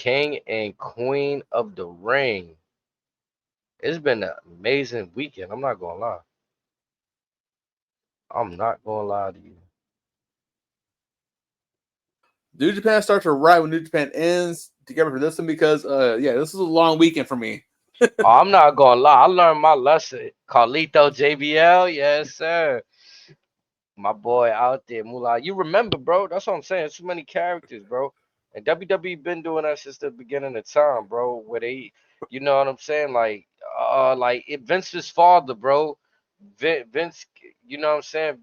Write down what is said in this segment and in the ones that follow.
king and queen of the ring. It's been an amazing weekend. I'm not gonna lie. I'm not gonna lie to you. New Japan starts right when New Japan ends. Together for this one because this is a long weekend for me. Oh, I'm not gonna lie. I learned my lesson. Carlito JBL, yes sir. My boy out there, Moolah. You remember, bro? That's what I'm saying. Too many characters, bro. And WWE been doing that since the beginning of time, bro. Where they, you know what I'm saying? Like Vince's father, bro. Vince, you know what I'm saying?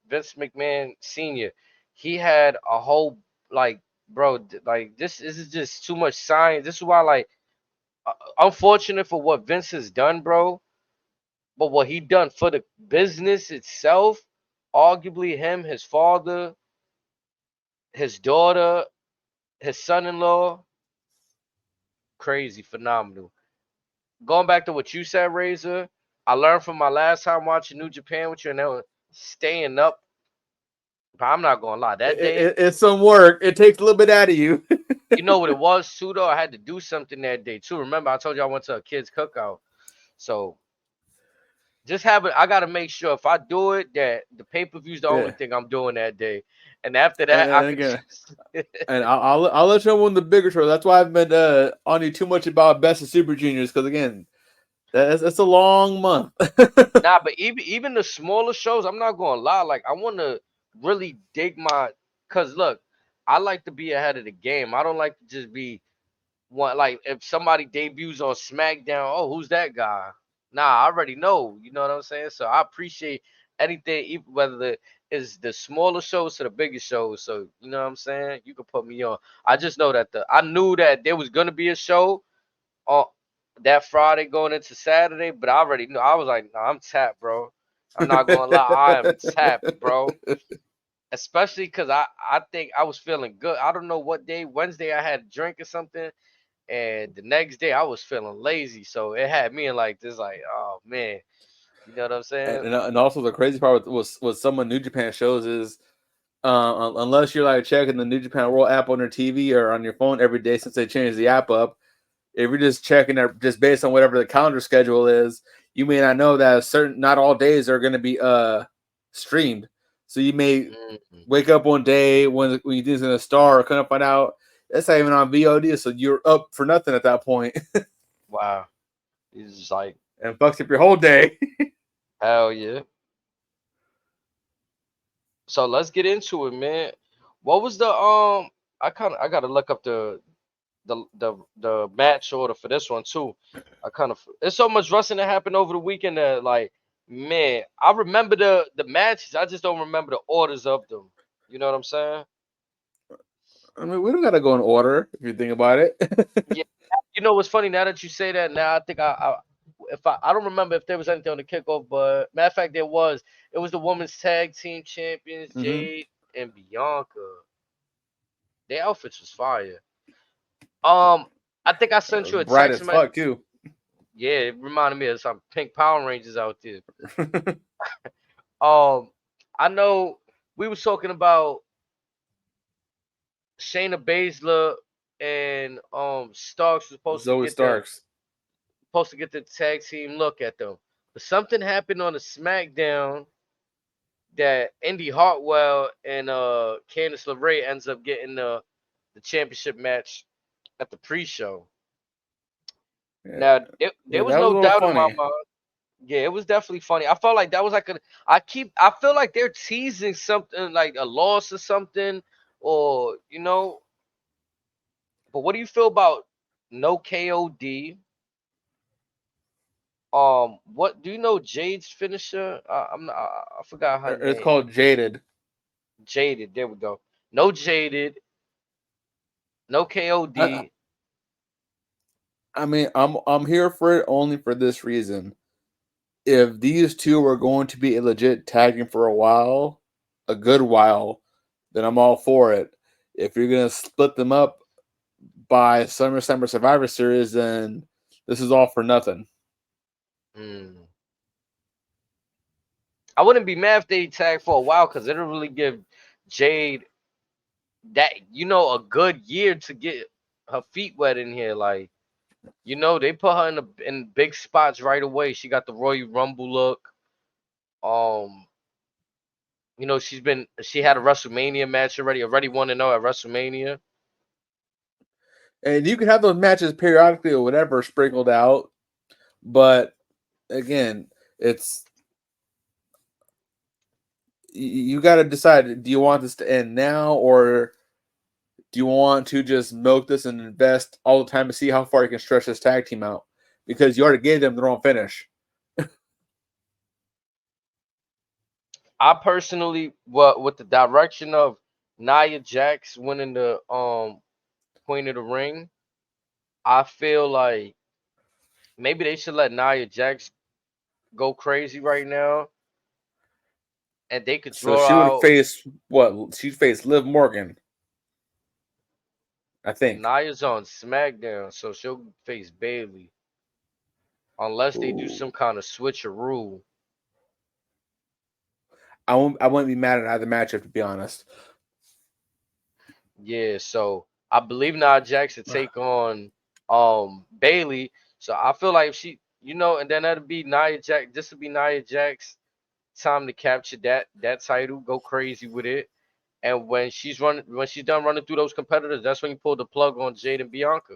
Vince McMahon Senior. He had a whole like, bro. Like this is just too much science. This is why, like, unfortunate for what Vince has done, bro. But what he done for the business itself, arguably him, his father, his daughter, his son-in-law, crazy, phenomenal. Going back to what you said, Razor, I learned from my last time watching New Japan with you, and then staying up. But I'm not gonna lie, that day, It's some work. It takes a little bit out of you. you know what it was too, though. I had to do something that day too. Remember, I told you I went to a kids' cookout, so just have it. I gotta make sure if I do it, that the pay-per-view is the only Yeah, thing I'm doing that day, and after and, that, I and could again, just. and I'll let you know when the bigger show. That's why I've been on you too much about Best of Super Juniors because again, that's a long month. Nah, but even the smaller shows, I'm not gonna lie. Like I want to really dig my, cause look, I like to be ahead of the game. I don't like to just be one. Like if somebody debuts on SmackDown, oh, who's that guy? Nah, I already know. You know what I'm saying? So I appreciate anything, even whether is the smaller shows to the bigger shows. So you know what I'm saying? You can put me on. I just know that I knew that there was gonna be a show on that Friday going into Saturday, but I already knew. I was like, nah, I'm tapped, bro. I'm not gonna lie, I am tapped, bro. Especially because I think I was feeling good. I don't know what day, Wednesday I had a drink or something, and the next day I was feeling lazy. So it had me in like this, like, oh man, you know what I'm saying? And also the crazy part with some of New Japan shows is unless you're like checking the New Japan World app on your TV or on your phone every day since they changed the app up, if you're just checking it just based on whatever the calendar schedule is, you may not know that not all days are going to be streamed. So you may Mhm. wake up one day when you think it's going to start, or kind of find out that's not even on VOD, so you're up for nothing at that point, Wow, it's just like and fucks up your whole day. hell yeah. So let's get into it, man. What was the I gotta look up the match order for this one too. I kind of There's so much wrestling that happened over the weekend that like man, I remember the matches. I just don't remember the orders of them. You know what I'm saying? I mean, we don't got to go in order if you think about it. Yeah. You know what's funny now that you say that? Now I think I if I don't remember if there was anything on the kickoff, but matter of fact there was. It was the women's tag team champions Mm-hmm. Jade and Bianca. Their outfits was fire. I think I sent you a Bright text as message. fuck too. Yeah, it reminded me of some pink Power Rangers out there. Um, I know we was talking about Shayna Baszler and Starks was Zoe Starks. supposed to get the tag team look at them. But something happened on the SmackDown that Indy Hartwell and Candice LeRae ends up getting the championship match at the pre-show. Yeah, Now there yeah, was that was no a little doubt in my funny. mind. Yeah, it was definitely funny. I felt like that was like I feel like they're teasing something like a loss or something, or but what do you feel about no KOD? What do you know Jade's finisher? I'm not, I forgot her It's name. called Jaded. Jaded. There we go. No Jaded, no I, KOD. I mean, I'm here for it only for this reason. If these two are going to be a legit tagging for a while, a good while, then I'm all for it. If you're gonna split them up by SummerSlam or Survivor Series, then this is all for nothing. Hmm. I wouldn't be mad if they tag for a while because it'll really give Jade that a good year to get. her feet wet in here. Like, they put her in big spots right away. She got the Royal Rumble look. Um, she had a WrestleMania match already 1-0 at WrestleMania. And you can have those matches periodically or whatever sprinkled out, but again, it's you got to decide: do you want this to end now, or do you want to just milk this and invest all the time to see how far you can stretch this tag team out? Because you already gave them their own finish. I personally, with the direction of Nia Jax winning the Queen of the Ring, I feel like maybe they should let Nia Jax go crazy right now, and they could So draw she would out. face what? She'd face Liv Morgan, I think. Nia's on SmackDown, so she'll face Bailey unless they do Ooh. some kind of switcheroo. I wouldn't be mad at either matchup, to be honest. Yeah, so I believe Nia Jax to take on Bailey. So I feel like if she, and then that'll be Nia Jax. This will be Nia Jax time to capture that title, go crazy with it. And when she's done running through those competitors, that's when you pull the plug on Jade and Bianca.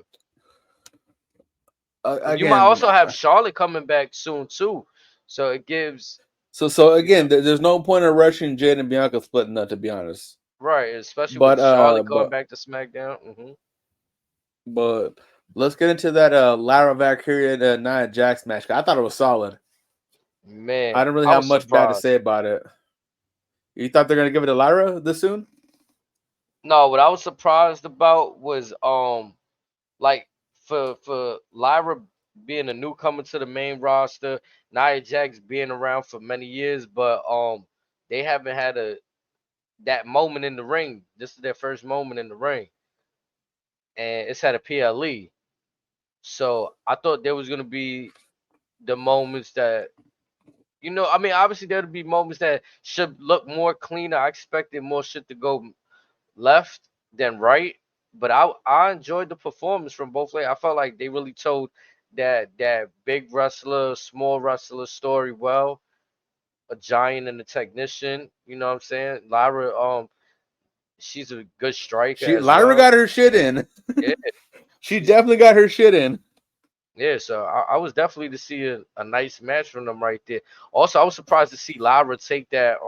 And you might Again, also have Charlotte coming back soon too. So it gives so you know, again, there's no point in rushing Jade and Bianca splitting up, to be honest. right, especially with But Charlotte coming back to SmackDown. but let's get into that Lara Valkyria and Nia Jax match. I thought it was solid. I Man, didn't really I have was much bad to surprised. say about it. You thought they're gonna give it to Lyra this soon? No, what I was surprised about was like for Lyra being a newcomer to the main roster, Nia Jax being around for many years, but they haven't had that moment in the ring. This is their first moment in the ring, and it's at a PLE. So I thought there was gonna be the moments that I mean, obviously there'll be moments that should look more cleaner. I expected more shit to go left than right, but I enjoyed the performance from both ladies. I felt like they really told that big wrestler, small wrestler story well. A giant and a technician, you know what I'm saying? Lyra, she's a good striker as Lyra well. got her shit in. Yeah, She she's definitely got her shit in. yeah. So I was definitely to see a nice match from them right there. Also, I was surprised to see Lyra take that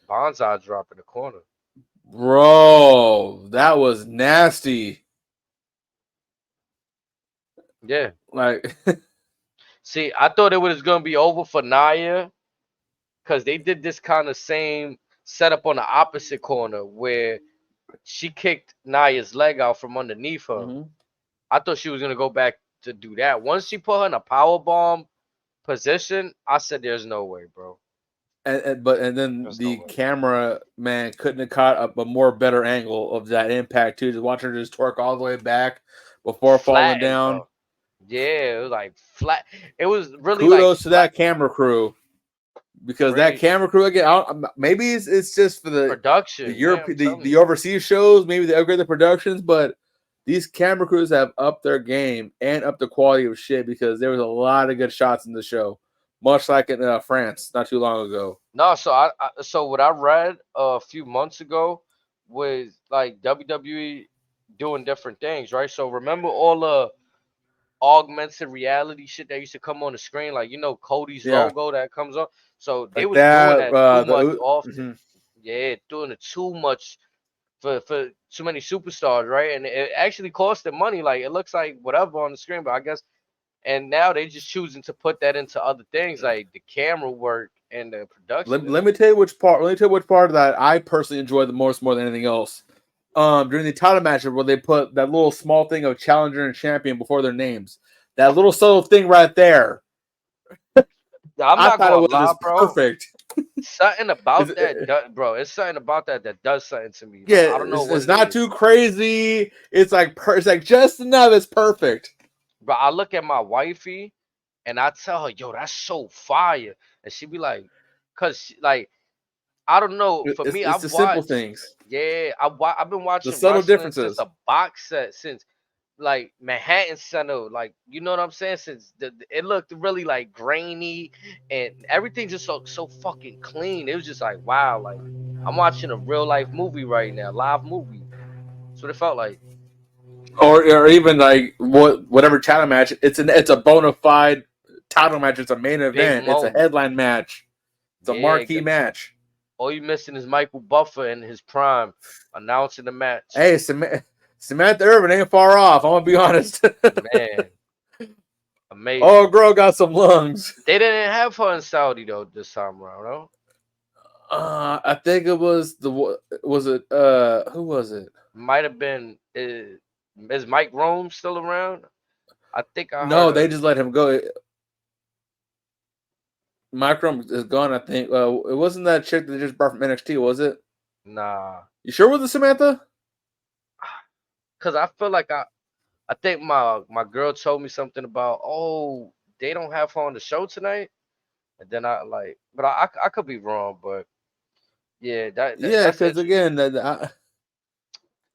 bonsai drop in the corner. Bro, that was nasty. Yeah. Like See, I thought it was gonna be over for Nia because they did this kind of same setup on the opposite corner where she kicked Nia's leg out from underneath her. Mhm. I thought she was gonna go back to do that. Once she put her in a power bomb position, I said, "There's no way, bro. and then There's no the way." camera man couldn't have caught a more better angle of that impact too. Just watching her just twerk all the way back before falling Flattened down. her. Yeah, it was like flat. It was really like Kudos to flat. that camera crew because that Crazy camera crew again. Maybe it's just for the production. Yeah, Europe I'm telling the you. overseas shows. Maybe they upgrade the productions, but these camera crews have upped their game and upped the quality of shit because there was a lot of good shots in the show, much like in France not too long ago. No, so what I read a few months ago was like WWE doing different things, right? So remember all the augmented reality shit that used to come on the screen, like Cody's Yeah, logo that comes on. So they like was doing that. that too much often. Mhm. Yeah, doing it too much for too many superstars, right? And it actually cost them money. Like it looks like whatever on the screen, but I guess and now they just choosing to put that into other things like the camera work and the production. Let me tell you which part. Let me tell you which part of that I personally enjoyed the most more than anything else. During the title match where they put that little small thing of challenger and champion before their names. That little subtle thing right there. I'm I not thought it gonna was lie, just bro. perfect. Something It's, about that, bro. It's something about that does something to me. Like yeah, I don't know what it's it not is, too crazy. It's like it's like just enough. It's perfect. but I look at my wifey and I tell her, "Yo, that's so fire," and she be like, "Cause like." I don't know. For me, It's I've the simple watched. things, Yeah, I've been the watching subtle wrestling since differences. a box set, since like Manhattan Center, like you know what I'm saying. Since it looked really like grainy and everything just so fucking clean. It was just like wow, like I'm watching a real life movie right now, live movie. That's what it felt like. Or even like whatever title match. It's a bona fide title match. It's a main Big event. It's a moment. headline match. It's a Yeah, marquee match. all you missing is Michael Buffer in his prime announcing the match. Hey, Samantha Irvin ain't far off. I'm gonna be honest. Man, Oh, amazing. girl got some lungs. They didn't have her in Saudi though this time around, no? I think it was was it who was it? Might have been. Is Mike Rome still around? I think I heard No, they of. just let him go. Micro is gone. I think. It wasn't that chick that just brought from NXT, was it? Nah, You sure was it Samantha? cause I feel like I think my girl told me something about they don't have her on the show tonight, and then I like, but I could be wrong, but yeah, Yeah, that's because interesting. again,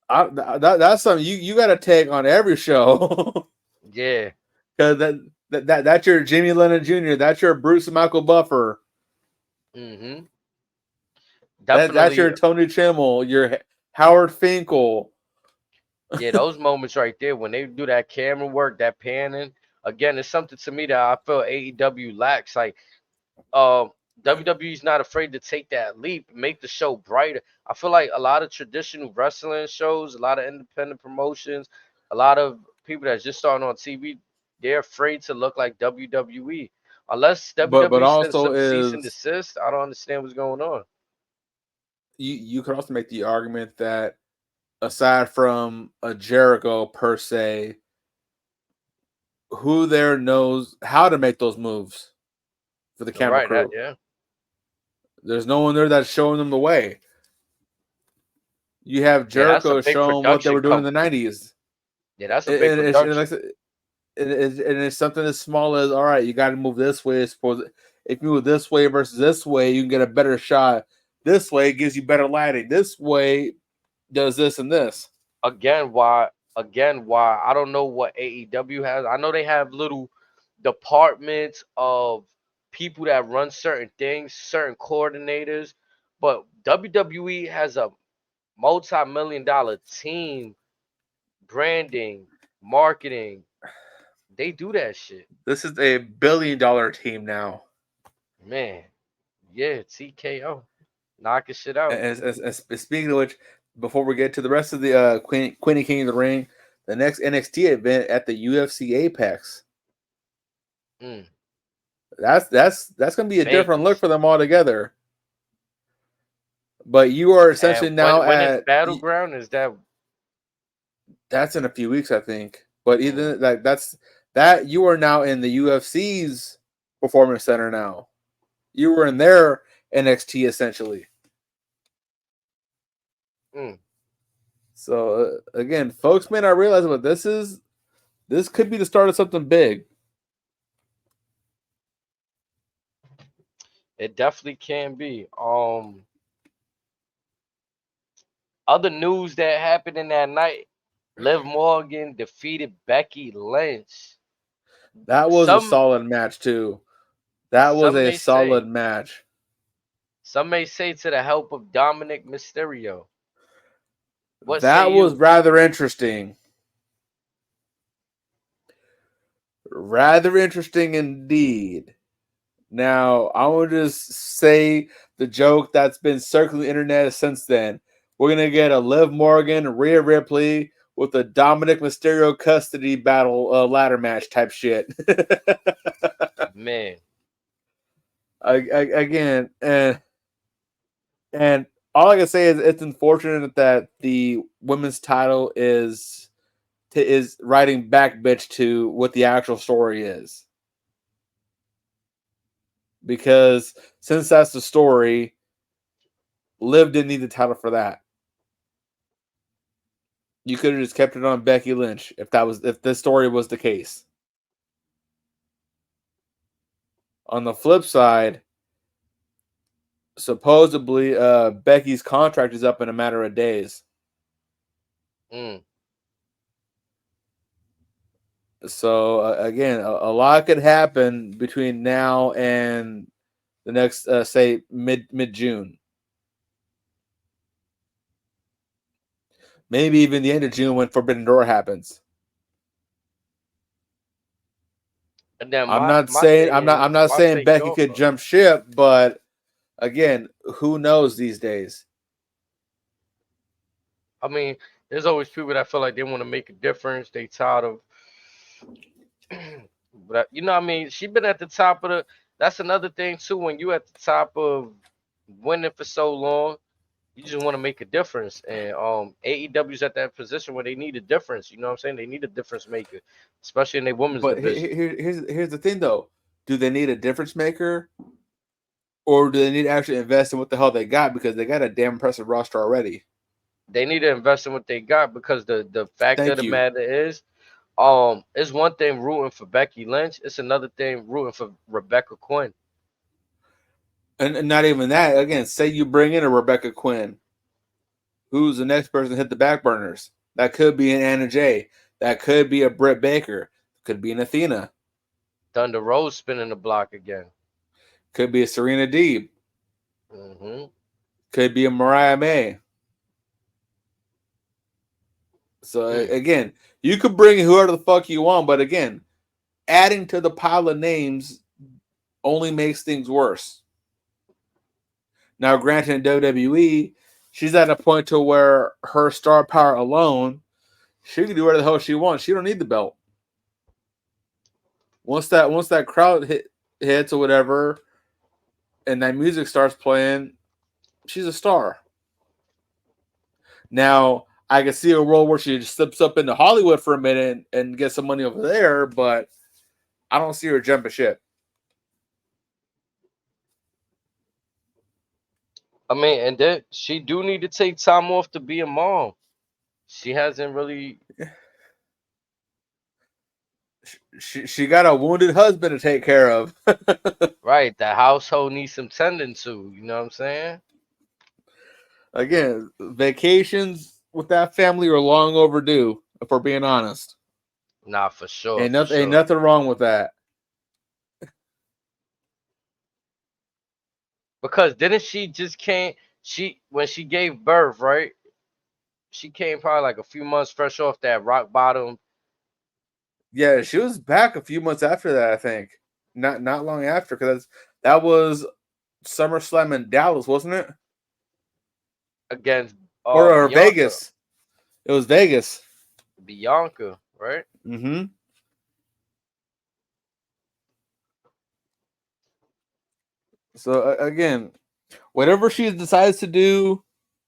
that's something you got to take on every show. Yeah. Because that's your Jimmy Lennon Jr. That's your Bruce Michael Buffer. Mhm. That's Definitely. your Tony Chimmel. Your Howard Finkel. Yeah, those moments right there when they do that camera work, that panning. Again, it's something to me that I feel AEW lacks. Like um WWE's not afraid to take that leap, make the show brighter. I feel like a lot of traditional wrestling shows, a lot of independent promotions, a lot of people that's just starting on TV, they're afraid to look like WWE. Unless But WWE sends also some cease and is desist, I don't understand what's going on. you could also make the argument that aside from a Jericho per se, who there knows how to make those moves for the camera Right, that crew? yeah. There's no one there that's showing them the way. You have Yeah, that's a Jericho big showing what they production were doing in the company. '90s, Yeah, that's a and, big and, it's, and, production. like, and it's something as small as all right. You got to move this way. Suppose if you move this way versus this way, you can get a better shot. This way gives you better lighting. This way does this and this. Again why I don't know what AEW has. I know they have little departments of people that run certain things, certain coordinators, but WWE has a multi-million dollar team, branding, marketing. They do that shit. This is a $1 billion team now. Man, yeah, TKO. Knocking shit out. Speaking of which, before we get to the rest of the Queen and King of the Ring, the next NXT event at the UFC Apex. Mm, That's going to be a different look Vegas. for them altogether. But you are essentially And now when is at Battleground? Is that that's in a few weeks, I think. But mm, either like that you are now in the UFC's performance center now. You were in their NXT essentially. mm. So again, folks may not realize, but this could be the start of something big. It definitely can be. Other news that happened in that night: Liv Morgan defeated Becky Lynch. That was a Some solid match too. That was some a may say, solid match. to the help of Dominic Mysterio. What say That was you? rather interesting. Rather interesting indeed. Now, I want to just say the joke that's been circling the internet since then. We're going to get a Liv Morgan, Rhea Ripley with a Dominic Mysterio custody battle ladder match type shit. Man, Again, and all I can say is it's unfortunate that the women's title is writing back bitch to what the actual story is. Because since that's the story, Liv didn't need the title for that. You could have just kept it on Becky Lynch if this story was the case. On the flip side, supposedly Becky's contract is up in a matter of days. Mm. So again, a lot could happen between now and the next, say, mid June, maybe even the end of June when Forbidden Door happens. And then I'm my not my saying thing is I'm not my saying take Becky also. could jump ship, but again, who knows these days? I mean, there's always people that feel like they want to make a difference. They tired of, but you know, what I mean, she been at the top of the. That's another thing too. When you at the top of winning for so long, you just want to make a difference. And AEW's at that position where they need a difference. You know what I'm saying? They need a difference maker, especially in their women's But division. here's the thing though: do they need a difference maker, or do they need to actually invest in what the hell they got, because they got a damn impressive roster already? They need to invest in what they got because the fact of Thank the you. matter is, it's one thing rooting for Becky Lynch. It's another thing rooting for Rebecca Quinn. And not even that. Again, say you bring in a Rebecca Quinn, who's the next person to hit the back burners? That could be an Anna Jay. That could be a Britt Baker. Could be an Athena. Thunder Rose spinning the block again. Could be a Serena Deeb. Hmm. Could be a Mariah May. So Mm. again, you could bring whoever the fuck you want, but again, adding to the pile of names only makes things worse. Now, granted, in WWE, she's at a point to where her star power alone, she can do whatever the hell she wants. She don't need the belt. Once that crowd hits or whatever, and that music starts playing, she's a star. Now, I can see a world where she just slips up into Hollywood for a minute and gets some money over there, but I don't see her jumping ship. I mean, and then she do need to take time off to be a mom. She hasn't really. She got a wounded husband to take care of. Right, the household needs some tending to. You know what I'm saying? Again, vacations with that family are long overdue, if we're being honest. Nah, for sure, Ain't for nothing, ain't sure. nothing wrong with that. Because didn't she just came? She when she gave birth, right? She came probably like a few months fresh off that rock bottom. Yeah, she was back a few months after that, I think. Not long after, because that was SummerSlam in Dallas, wasn't it? Against Or Bianca. Vegas. It was Vegas. Bianca, right? Mm-hmm. So again, whatever she decides to do,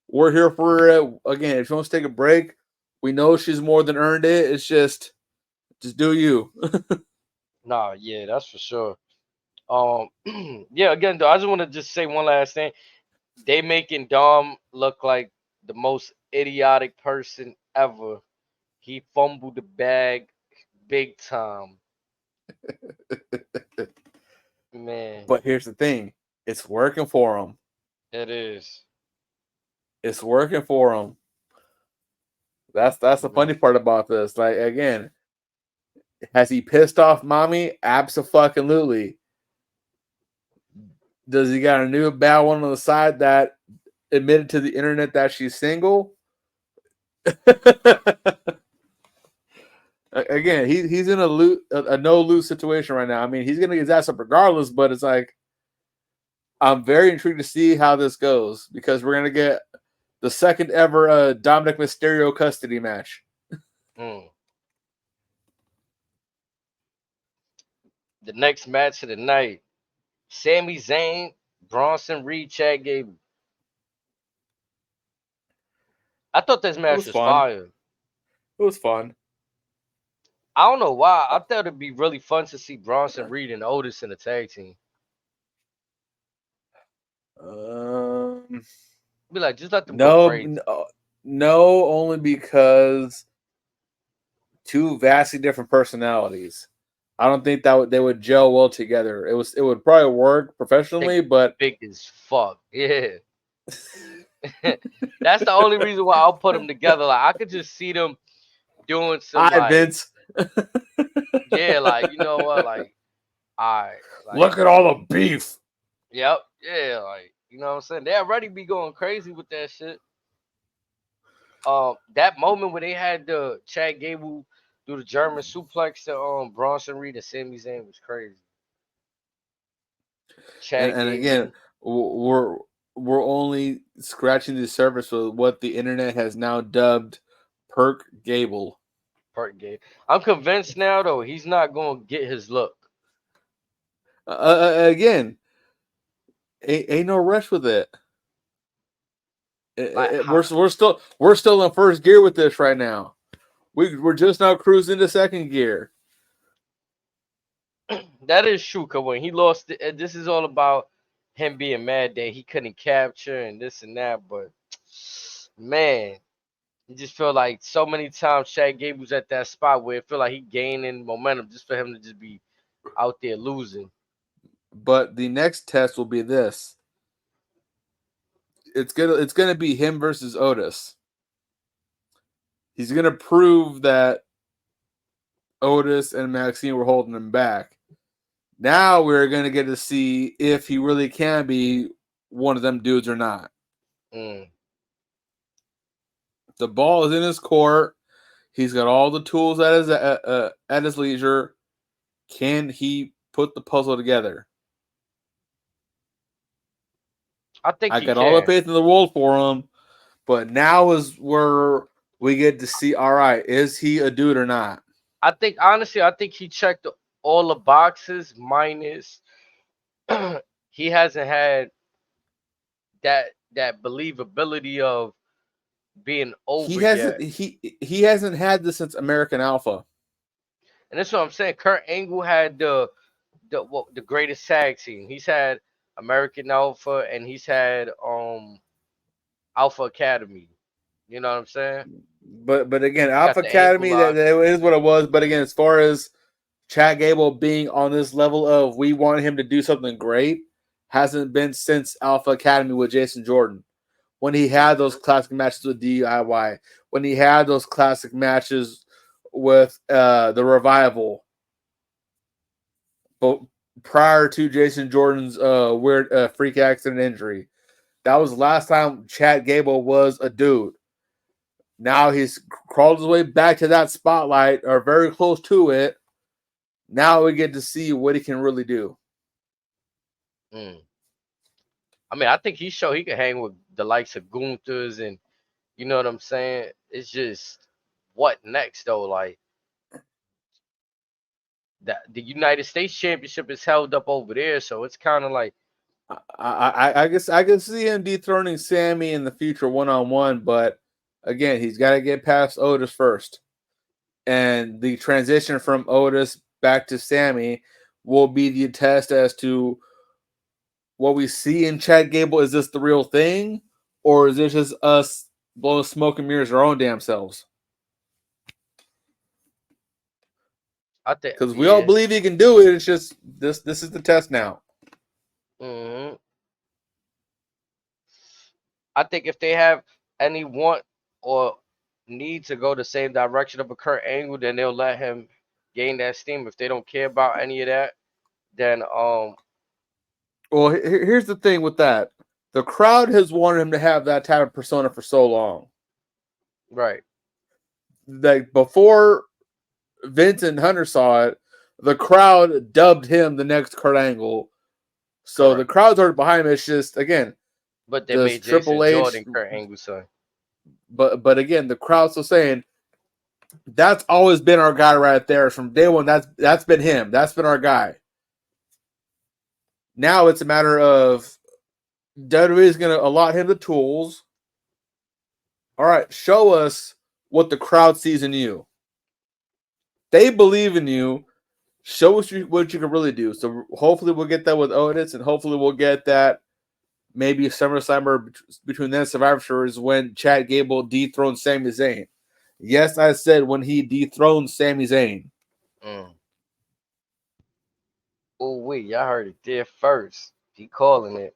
we're here for it. Again, if she wants to take a break, we know she's more than earned it. It's just do you. Nah, yeah, that's for sure. Um, yeah, again, though, I just want to just say one last thing. They making Dom look like the most idiotic person ever. He fumbled the bag big time, man. But here's the thing: it's working for him. It is, It's working for him. That's the funny man. part about this. Like again, has he pissed off mommy? Absolutely. Does he got a new bad one on the side that admitted to the internet that she's single? Again, he's in a no lose situation right now. I mean, he's gonna get his ass up regardless, but it's like I'm very intrigued to see how this goes, because we're gonna get the second ever Dominic Mysterio custody match. Mm. The next match of the night: Sami Zayn, Bronson Reed, Chad Gable. I thought this It match was was fun. fire. It was fun. I don't know why. I thought it'd be really fun to see Bronson Reed and Otis in a tag team. Um, Be like, just let them go no, crazy. no, only because two vastly different personalities. I don't think that they would gel well together. It would probably work They professionally, but big as fuck. Yeah. That's the only reason why I'll put them together. Like I could just see them doing some I like, Vince. yeah, like you know what, like, alright, like, Look at all the beef. yep, yeah, like you know what I'm saying. They already be going crazy with that shit. That moment when they had the Chad Gable do the German suplex to Bronson Reed and Sami Zayn was crazy. Chad And again, Gable, we're only scratching the surface with what the internet has now dubbed Perk Gable. Perk Gable. I'm convinced now though he's not gonna get his look. Again, ain't no rush with it. Like We're still in first gear with this right now. We're just now cruising to second gear. that is true. Cause when he lost, this is all about him being mad that he couldn't capture and this and that. But man, you just feel like so many times Chad Gable's at that spot where it feel like he gaining momentum just for him to just be out there losing. But the next test will be this. It's gonna be him versus Otis. He's gonna prove that Otis and Maxine were holding him back. Now we're gonna get to see if he really can be one of them dudes or not. Mm. The ball is in his court. He's got all the tools at his leisure. Can he put the puzzle together? I think I he got all the can. faith in the world for him, but now is where we get to see. All right, is he a dude or not? I think honestly, I think he checked all the boxes minus he hasn't had that believability of being He over hasn't yet. he hasn't had this since American Alpha. And that's what I'm saying. Kurt Angle had the greatest tag team. He's had American Alpha and he's had Alpha Academy. You know what I'm saying? But again, He got Alpha the ankle Academy lock. that is what it was. But again, as far as Chad Gable being on this level of we want him to do something great, hasn't been since Alpha Academy with Jason Jordan. When he had those classic matches with DIY, when he had those classic matches with the Revival, but prior to Jason Jordan's weird freak accident injury, that was the last time Chad Gable was a dude. Now he's crawled his way back to that spotlight or very close to it. Now we get to see what he can really do. Mm. I mean, I think he showed he could hang with the likes of Gunther's and you know what I'm saying? It's just what next though? Like the United States Championship is held up over there, so it's kind of like I guess I can see him dethroning Sammy in the future 1-on-1, but again, he's got to get past Otis first. And the transition from Otis back to Sammy will be the test as to what we see in Chad Gable. Is this the real thing? Or is this just us blowing smoke and mirrors our own damn selves? I think Because we all yeah. believe he can do it. It's just this is the test now. Hmm. I think if they have any want or need to go the same direction of a Kurt Angle, then they'll let him gain that steam. If they don't care about any of that, then Well, here's the thing with that. The crowd has wanted him to have that type of persona for so long. right. Like before Vince and Hunter saw it, the crowd dubbed him the next Kurt Angle. So the Correct. crowd's already behind him. It's just again, But they does made Triple Jason H? Jordan Kurt Angle's son. But again, the crowd's still saying that's always been our guy right there from day one. That's been him. That's been our guy. Now it's a matter of WWE is going to allot him the tools. All right, show us what the crowd sees in you. They believe in you. Show us what you can really do. So hopefully we'll get that with Otis, and hopefully we'll get that maybe SummerSlam or between then and Survivor Series when Chad Gable dethroned Sami Zayn. Yes, I said when he dethroned Sami Zayn. Mm. Oh wait, y'all heard it there first. He calling it.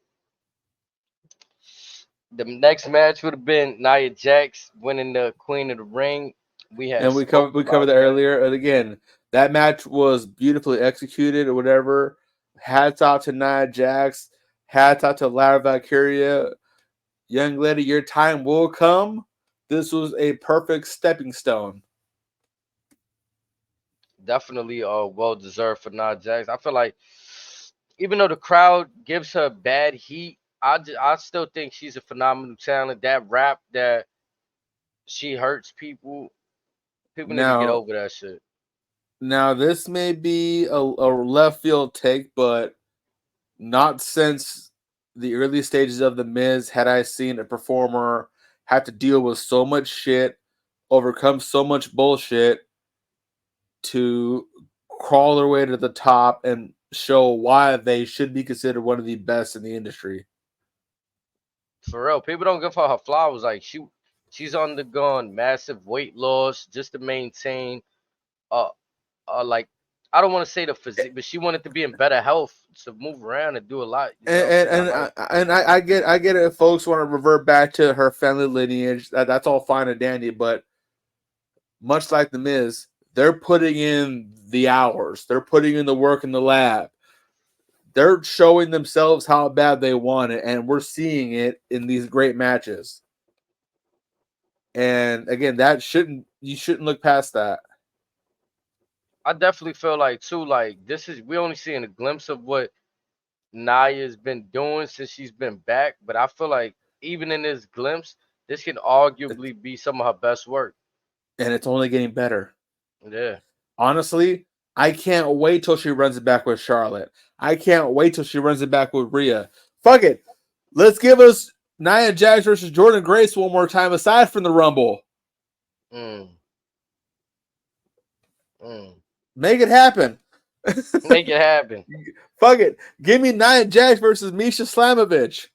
The next match would have been Nia Jax winning the Queen of the Ring. We had And spoke we covered about that that. earlier. And again, that match was beautifully executed or whatever. Hats off to Nia Jax. Hats off to Lara Valkyria. Young lady, your time will come. This was a perfect stepping stone. Definitely well deserved for Nia Jax. I feel like even though the crowd gives her bad heat, I still think she's a phenomenal talent. That rap that she hurts people, people need to get Now, over that shit. now this may be a left field take, but not since the early stages of The Miz had I seen a performer have to deal with so much shit, overcome so much bullshit to crawl their way to the top and show why they should be considered one of the best in the industry. For real, people don't give her her flowers. Like she's undergone massive weight loss just to maintain uh like I don't want to say the physique, but she wanted to be in better health to move around and do a lot. You know what I'm saying? In life. I get it if folks want to revert back to her family lineage. That's all fine and dandy, but much like The Miz, they're putting in the hours. They're putting in the work in the lab. They're showing themselves how bad they want it, and we're seeing it in these great matches. And again, you shouldn't look past that. I definitely feel like too, like this is we only seeing a glimpse of what Naya's been doing since she's been back, but I feel like even in this glimpse, this can arguably be some of her best work. And it's only getting better. Yeah. Honestly, I can't wait till she runs it back with Charlotte. I can't wait till she runs it back with Rhea. Fuck it. Let's give us Nia Jax versus Jordan Grace one more time aside from the Rumble. Mm. Mm. Make it happen. Make it happen. Fuck it. Give me Nia Jax versus Misha Slamovich.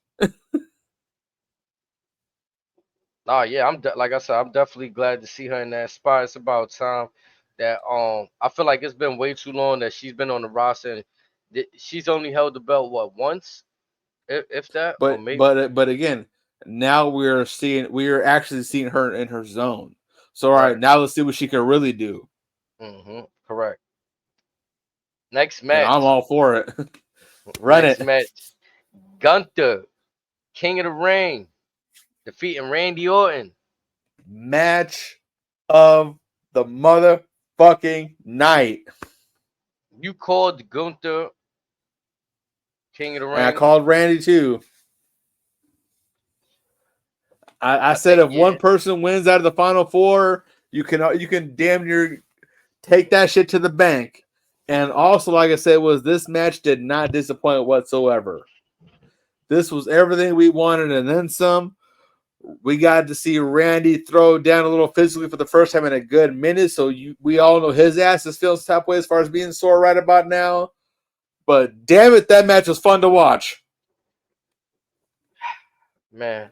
Oh yeah, like I said, I'm definitely glad to see her in that spot. It's about time that I feel like it's been way too long that she's been on the roster. And she's only held the belt what once, if that, or maybe But again, now we're actually seeing her in her zone. So all right, right. now let's see what she can really do. Correct. Next And I'm match. all for it. Run Next it. match. Gunther, King of the Ring, defeating Randy Orton. Match of the motherfucking night. You called Gunther King of the And I Ring. called Randy too. I said if Yeah. one person wins out of the final four, you can damn near take that shit to the bank. And also, like I said, was this match did not disappoint whatsoever. This was everything we wanted and then some. We got to see Randy throw down a little physically for the first time in a good minute. So we all know his ass is feeling top way as far as being sore right about now. But damn it, that match was fun to watch. Man,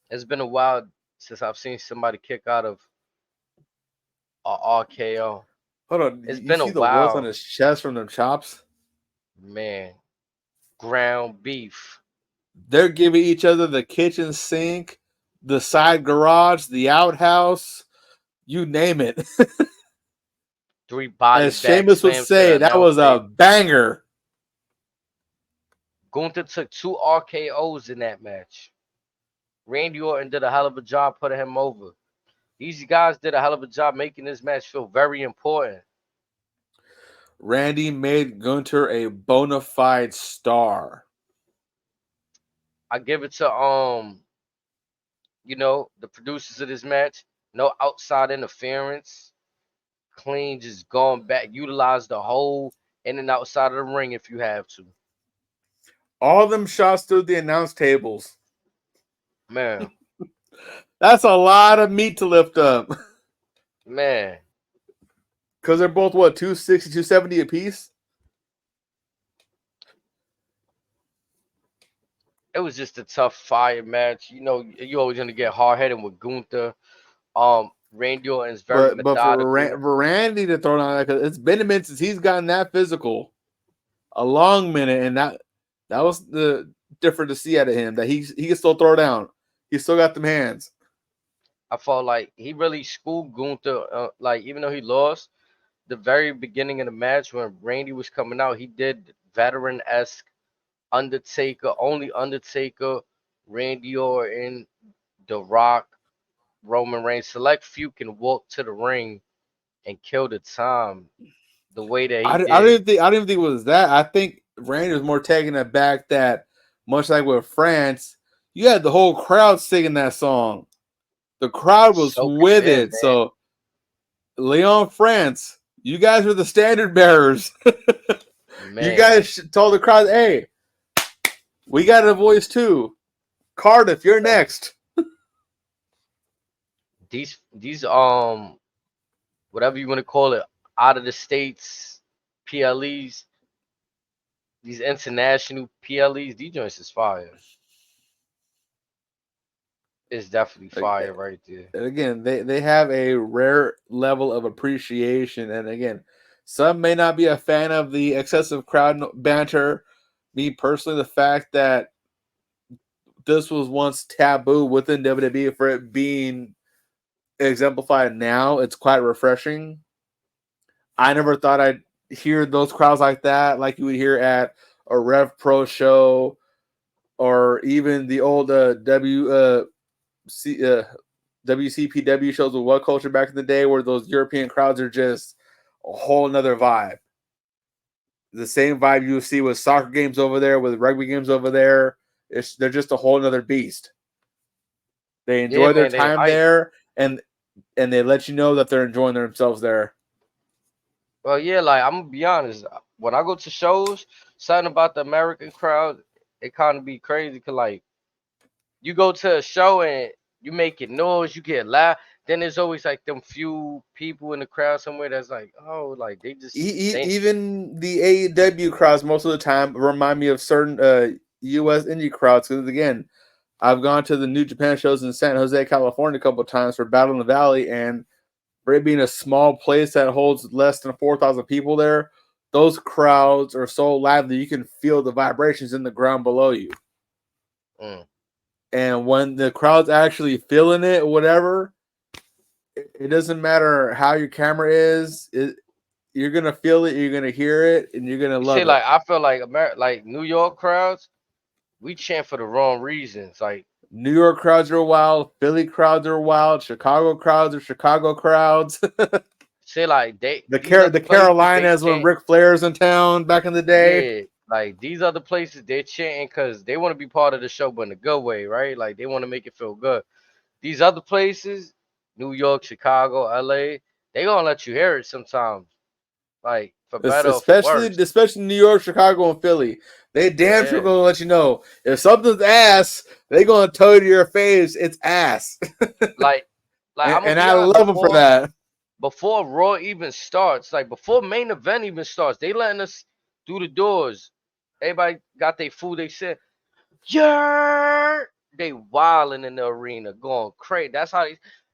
it's been a while since I've seen somebody kick out of a RKO. Hold on, It's you been a see the welts on while, his chest from them chops? man. Ground beef, They're giving each other the kitchen sink, the side garage, the outhouse, you name it. three body As back Sheamus would slams to the say, that announce was a table. banger. Gunther took two RKO's in that match. Randy Orton did a hell of a job putting him over. These guys did a hell of a job making this match feel very important. Randy made Gunter a bona fide star. I give it to the producers of this match. No outside interference. Clean, just going back, utilize the whole in and outside of the ring if you have to. All them shots through the announce tables. Man, That's a lot of meat to lift up. man. Because they're both, what, 260, 270 apiece? It was just a tough fire match. You know, you always gonna get hard headed with Gunther. Randy Orton's very But methodical. for Randy to throw down, it's been a minute since he's gotten that physical. a long minute, and that was the different to see out of him that he can still throw down. He still got them hands. I felt like he really schooled Gunther. Like even though he lost the very beginning of the match when Randy was coming out, he did veteran esque Undertaker, only Undertaker, Randy Orton, The Rock, Roman Reigns. Select few can walk to the ring and kill the time the way that he did. I didn't think it was that. I think Randy was more taking it back that much like with France, you had the whole crowd singing that song. The crowd was Soak it with in, it. So Leon France, you guys were the standard bearers. You man. guys told the crowd, hey, we got a voice too. Cardiff, you're next. These whatever you want to call it, out of the states PLEs, these international PLEs, these joints is fire. It's definitely fire right there. And again, they have a rare level of appreciation. And again, some may not be a fan of the excessive crowd banter. Me personally, the fact that this was once taboo within WWE for it being exemplified now, it's quite refreshing. I never thought I'd hear those crowds like that, like you would hear at a Rev Pro show or even the old WCPW shows with What Culture back in the day, where those European crowds are just a whole nother vibe. The same vibe you see with soccer games over there, with rugby games over there. They're just a whole nother beast. They Yeah, enjoy their man, they time hype. there, and they let you know that they're enjoying themselves there. Well, yeah, like I'm gonna be honest. When I go to shows, something about the American crowd, it kind of be crazy. Cause like you go to a show and you making noise, you get loud. Then there's always like them few people in the crowd somewhere that's like, oh, like they Even the AEW crowds most of the time remind me of certain U.S. indie crowds. Because again, I've gone to the New Japan shows in San Jose, California, a couple of times for Battle in the Valley, and for it being a small place that holds less than 4,000 people there, those crowds are so lively you can feel the vibrations in the ground below you. mm. And when the crowd's actually feeling it, whatever, it doesn't matter how your camera is. You're gonna feel it, you're gonna hear it, and you're gonna You see, love it. like I feel like like New York crowds, we chant for the wrong reasons. Like New York crowds are wild, Philly crowds are wild, Chicago crowds are Chicago crowds. say like these other The places they Carolinas when chant. Ric Flair's in town back in the day. Yeah, like these other places they're chanting because they want to be part of the show, but in a good way, right? Like they want to make it feel good. These other places, New York, Chicago, LA, they gonna let you hear it sometimes, like for better or for worse. Especially New York, Chicago, and Philly. They damn sure Yeah, gonna let you know if something's ass. They gonna tell you to your face it's ass, like I'm gonna and be I honest. love them for that. Before Raw even starts, like before main event even starts, they letting us through the doors. Everybody got their food. They said, yeah, they wilding in the arena, going crazy. That's how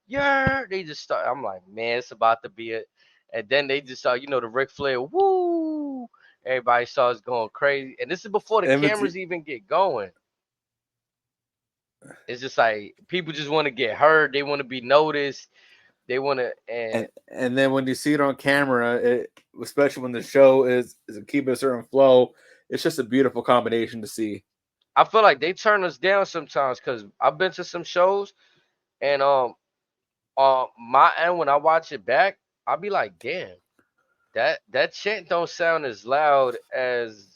yeah, they just start. I'm like, man, it's about to be it. And then they just start, the Ric Flair, woo. Everybody starts going crazy. And this is before the And it's cameras even get going. It's just like people just want to get heard. They want to be noticed. They want to, and and then when you see it on camera, especially when the show is keeping a certain flow, it's just a beautiful combination to see. I feel like they turn us down sometimes because I've been to some shows and my end when I watch it back, I'll be like, damn, that chant don't sound as loud as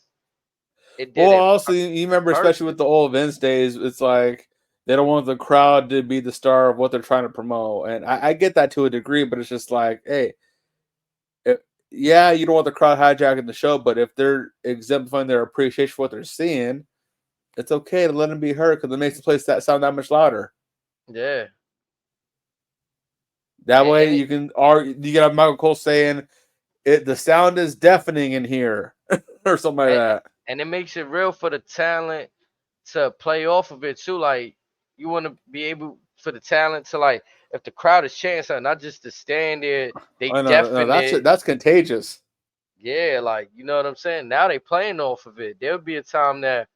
it Well, did also you in remember, especially with person. the old Vince days, it's like they don't want the crowd to be the star of what they're trying to promote, and I get that to a degree, but it's just like, hey, if, yeah, you don't want the crowd hijacking the show, but if they're exemplifying their appreciation for what they're seeing, it's okay to let them be heard because it makes the place that sound that much louder. Yeah, That way, and it, you can have Michael Cole saying it. The sound is deafening in here, or something like and, that. and it makes it real for the talent to play off of it too. Like you want to be able for the talent to like if the crowd is chanting something, not just to stand there, they I know, no, deafen that's it. that's contagious. Yeah, like you know what I'm saying. Now they playing off of it. There'll be a time that,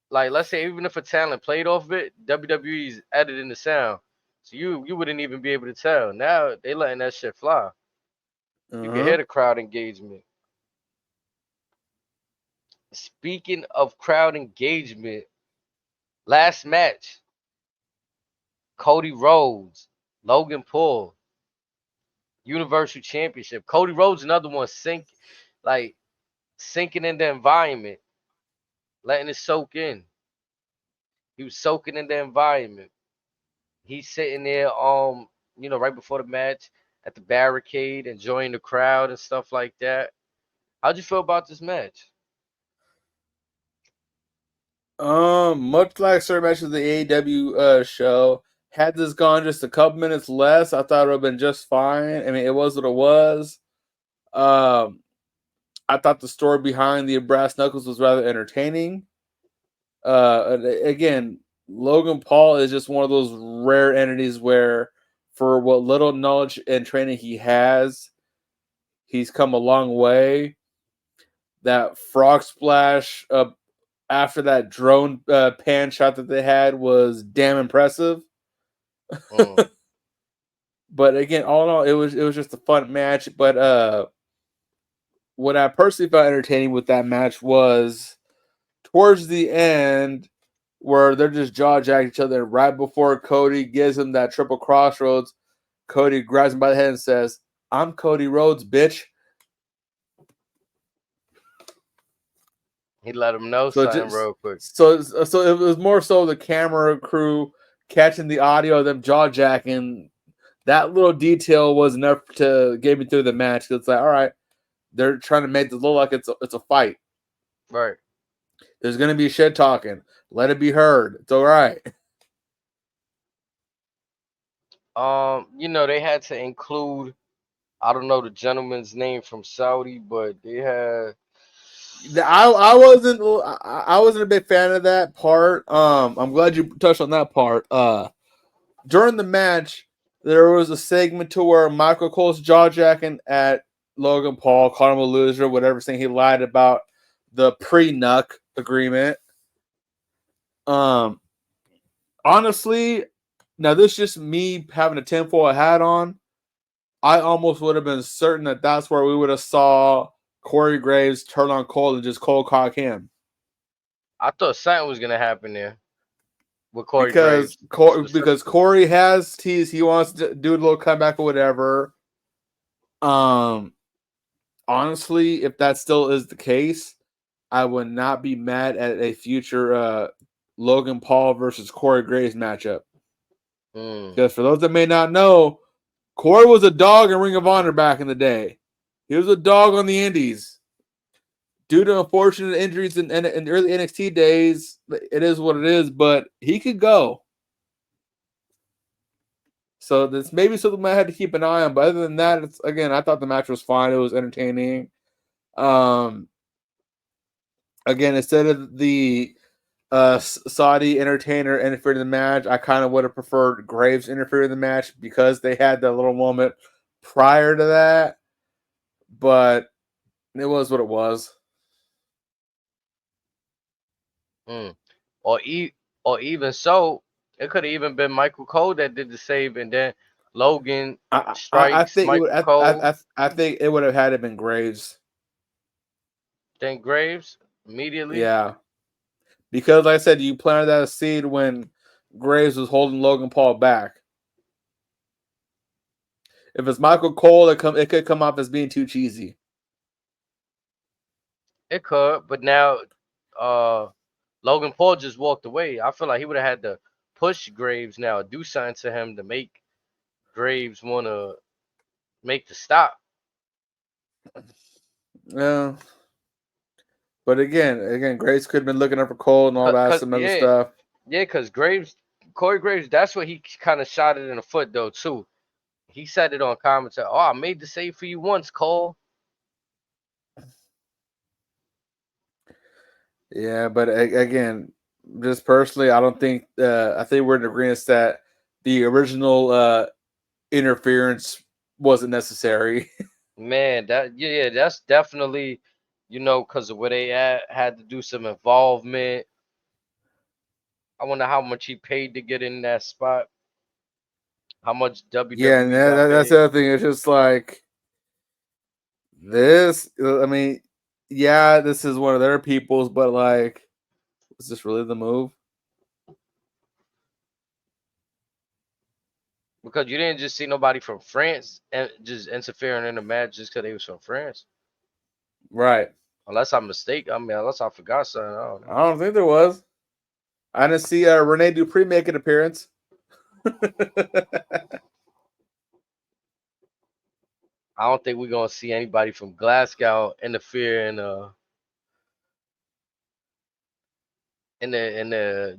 like, let's say even if a talent played off of it, WWE's editing the sound, so you wouldn't even be able to tell. Now they letting that shit fly. You can Uh-huh. hear the crowd engagement. Speaking of crowd engagement, last match, Cody Rhodes, Logan Paul, Universal Championship. Cody Rhodes, another one, like sinking in the environment, letting it soak in. He was soaking in the environment. He's sitting there, right before the match at the barricade, enjoying the crowd and stuff like that. How'd you feel about this match? Much like certain matches of the AEW show, had this gone just a couple minutes less, I thought it would have been just fine. I mean, it was what it was. Um, I thought the story behind the brass knuckles was rather entertaining. Again, Logan Paul is just one of those rare entities where, for what little knowledge and training he has, he's come a long way. That frog splash after that drone pan shot that they had was damn impressive. Mm. But again, all in all, it was just a fun match. But what I personally found entertaining with that match was towards the end where they're just jaw jacking each other. Right before Cody gives him that triple crossroads, Cody grabs him by the head and says, "I'm Cody Rhodes, bitch." He let him know So something just real quick. so it was more so the camera crew catching the audio of them jaw jacking. That little detail was enough to get me through the match. It's like, all right, they're trying to make this look like it's a fight. Right. There's gonna be shit talking. Let it be heard. It's all right. They had to include, I don't know the gentleman's name from Saudi, but they had. I wasn't a big fan of that part. I'm glad you touched on that part. During the match, there was a segment to where Michael Cole's jaw jacking at Logan Paul, called him a loser, whatever, saying he lied about the pre-nuck agreement. Um, Honestly, now this is just me having a tinfoil hat on. I almost would have been certain that that's where we would have saw Corey Graves turn on Cole and just cold cock him. I thought something was gonna happen there with Corey because Graves because specifically. Corey has teased he wants to do a little comeback or whatever. Um, Honestly, if that still is the case, I would not be mad at a future Logan Paul versus Corey Graves matchup. Mm. Because for those that may not know, Corey was a dog in Ring of Honor back in the day. He was a dog on the Indies. Due to unfortunate injuries in early NXT days, it is what it is. But he could go. So this maybe something I had to keep an eye on. But other than that, it's again, I thought the match was fine. It was entertaining. Um, Again, instead of the Saudi entertainer interfering in the match, I kind of would have preferred Graves interfere in the match because they had that little moment prior to that. But it was what it was. Mm. Or e or even so, it could have even been Michael Cole that did the save, and then Logan I strikes think it would. Michael Cole, I think it would have had to been Graves. then Graves immediately. Yeah, because like I said, you planted that seed when Graves was holding Logan Paul back. If it's Michael Cole, it could come off as being too cheesy. It could, but now uh Logan Paul just walked away. I feel like he would have had to push Graves now, do something to him to make Graves wanna make the stop. Yeah, but again, Graves could have been looking up for Cole and all that Cause some other yeah, stuff. yeah, cause Corey Graves, that's what he kind of shot it in the foot though too. He said it on commentary. Oh, I made the save for you once, Cole. Yeah, but again, just personally, I don't think. I think we're in agreement that the original interference wasn't necessary. Man, that's definitely, because of where they at, had to do some involvement. I wonder how much he paid to get in that spot. How much Yeah, and WWE got that's paid. the other thing. It's just like this. I mean, yeah, this is one of their people's, but like, was this really the move? Because you didn't just see nobody from France and just interfering in the match just because they was from France. Right. Unless I'm mistaken. I mean, unless I forgot something. I don't I know. don't think there was. I didn't see Rene Dupree make an appearance. I don't think we're gonna see anybody from Glasgow interfere in the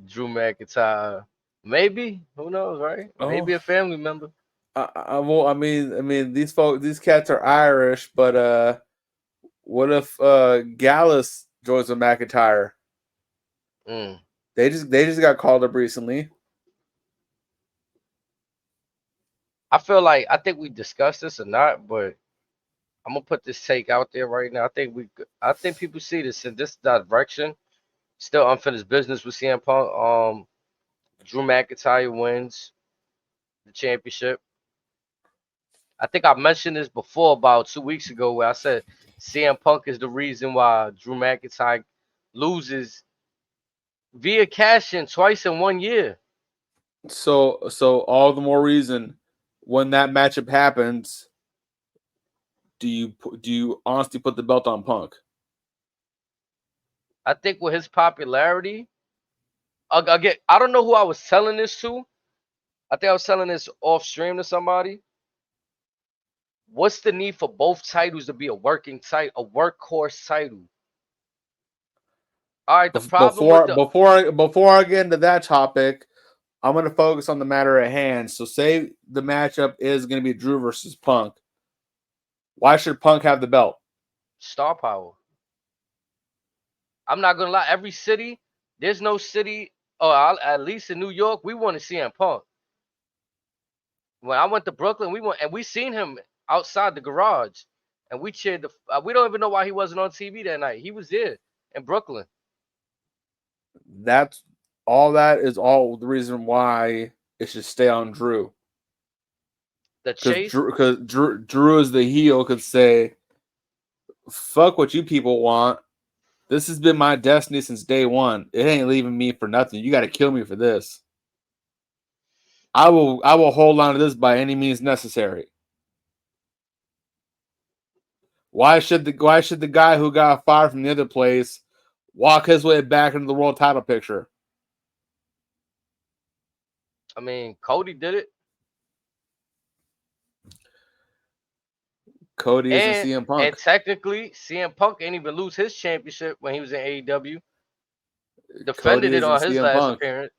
Drew McIntyre. Maybe, who knows, right? Oh, Maybe a family member. well, I mean, these cats are Irish, but what if Gallus joins with McIntyre? Mm. They just got called up recently. I feel like I think we discussed this or not, but I'm gonna put this take out there right now. I think people see this in this direction. Still unfinished business with CM Punk. Drew McIntyre wins the championship. I think I mentioned this before about 2 weeks ago where I said CM Punk is the reason why Drew McIntyre loses via cash in twice in 1 year. So all the more reason when that matchup happens, do you honestly put the belt on Punk? I think with his popularity, again, I don't know who I was telling this to. I think I was telling this off stream to somebody. What's the need for both titles to be a working title, a workhorse title? All right, the problem with the Before I get into that topic, I'm going to focus on the matter at hand. So, say the matchup is going to be Drew versus Punk. Why should Punk have the belt? star power. I'm not gonna lie. Every city, there's no city, or at least in New York, we want to see him Punk. When I went to Brooklyn, we seen him outside the garage, and we cheered. We don't even know why he wasn't on TV that night. He was there in Brooklyn. That's all. That is all the reason why it should stay on Drew. The Because chase, Drew as the heel could say, "Fuck what you people want. This has been my destiny since day one. It ain't leaving me for nothing. You got to kill me for this. I will hold on to this by any means necessary." Why should the guy who got fired from the other place walk his way back into the world title picture? I mean, Cody did it, Cody isn't and CM and Punk. technically, CM Punk ain't even lose his championship when he was in AEW. Cody Defended it isn't on his CM last Punk. appearance.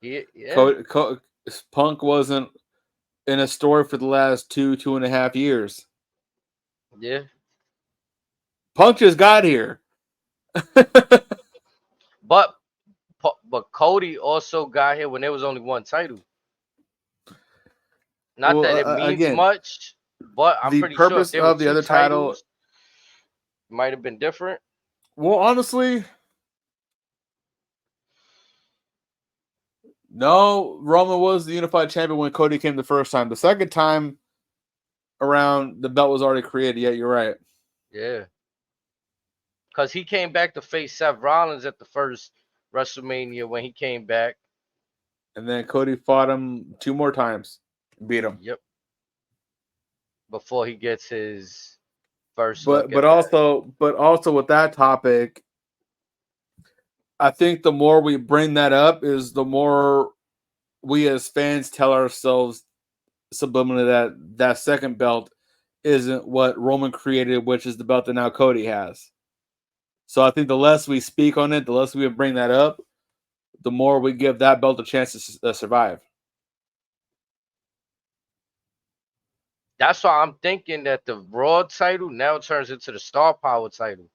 Yeah, Cody, Punk wasn't in a story for the last 2.5 years. yeah. Punk just got here. But Cody also got here when there was only one title. Not Well, that it means again, much, but I'm the pretty sure if purpose there were of the two other title. titles, it might have been different. Well, honestly, no. Roman was the unified champion when Cody came the first time. The second time around, the belt was already created. Yeah, you're right. Yeah, because he came back to face Seth Rollins at the first WrestleMania when he came back. And then Cody fought him 2 more times, beat him. Yep, before he gets his first But look but at that. also but also with that topic, I think the more we bring that up is the more we as fans tell ourselves subliminally that second belt isn't what Roman created, which is the belt that now Cody has. So I think the less we speak on it, the less we bring that up, the more we give that belt a chance to survive. That's why I'm thinking that the Raw title now turns into the Star Power title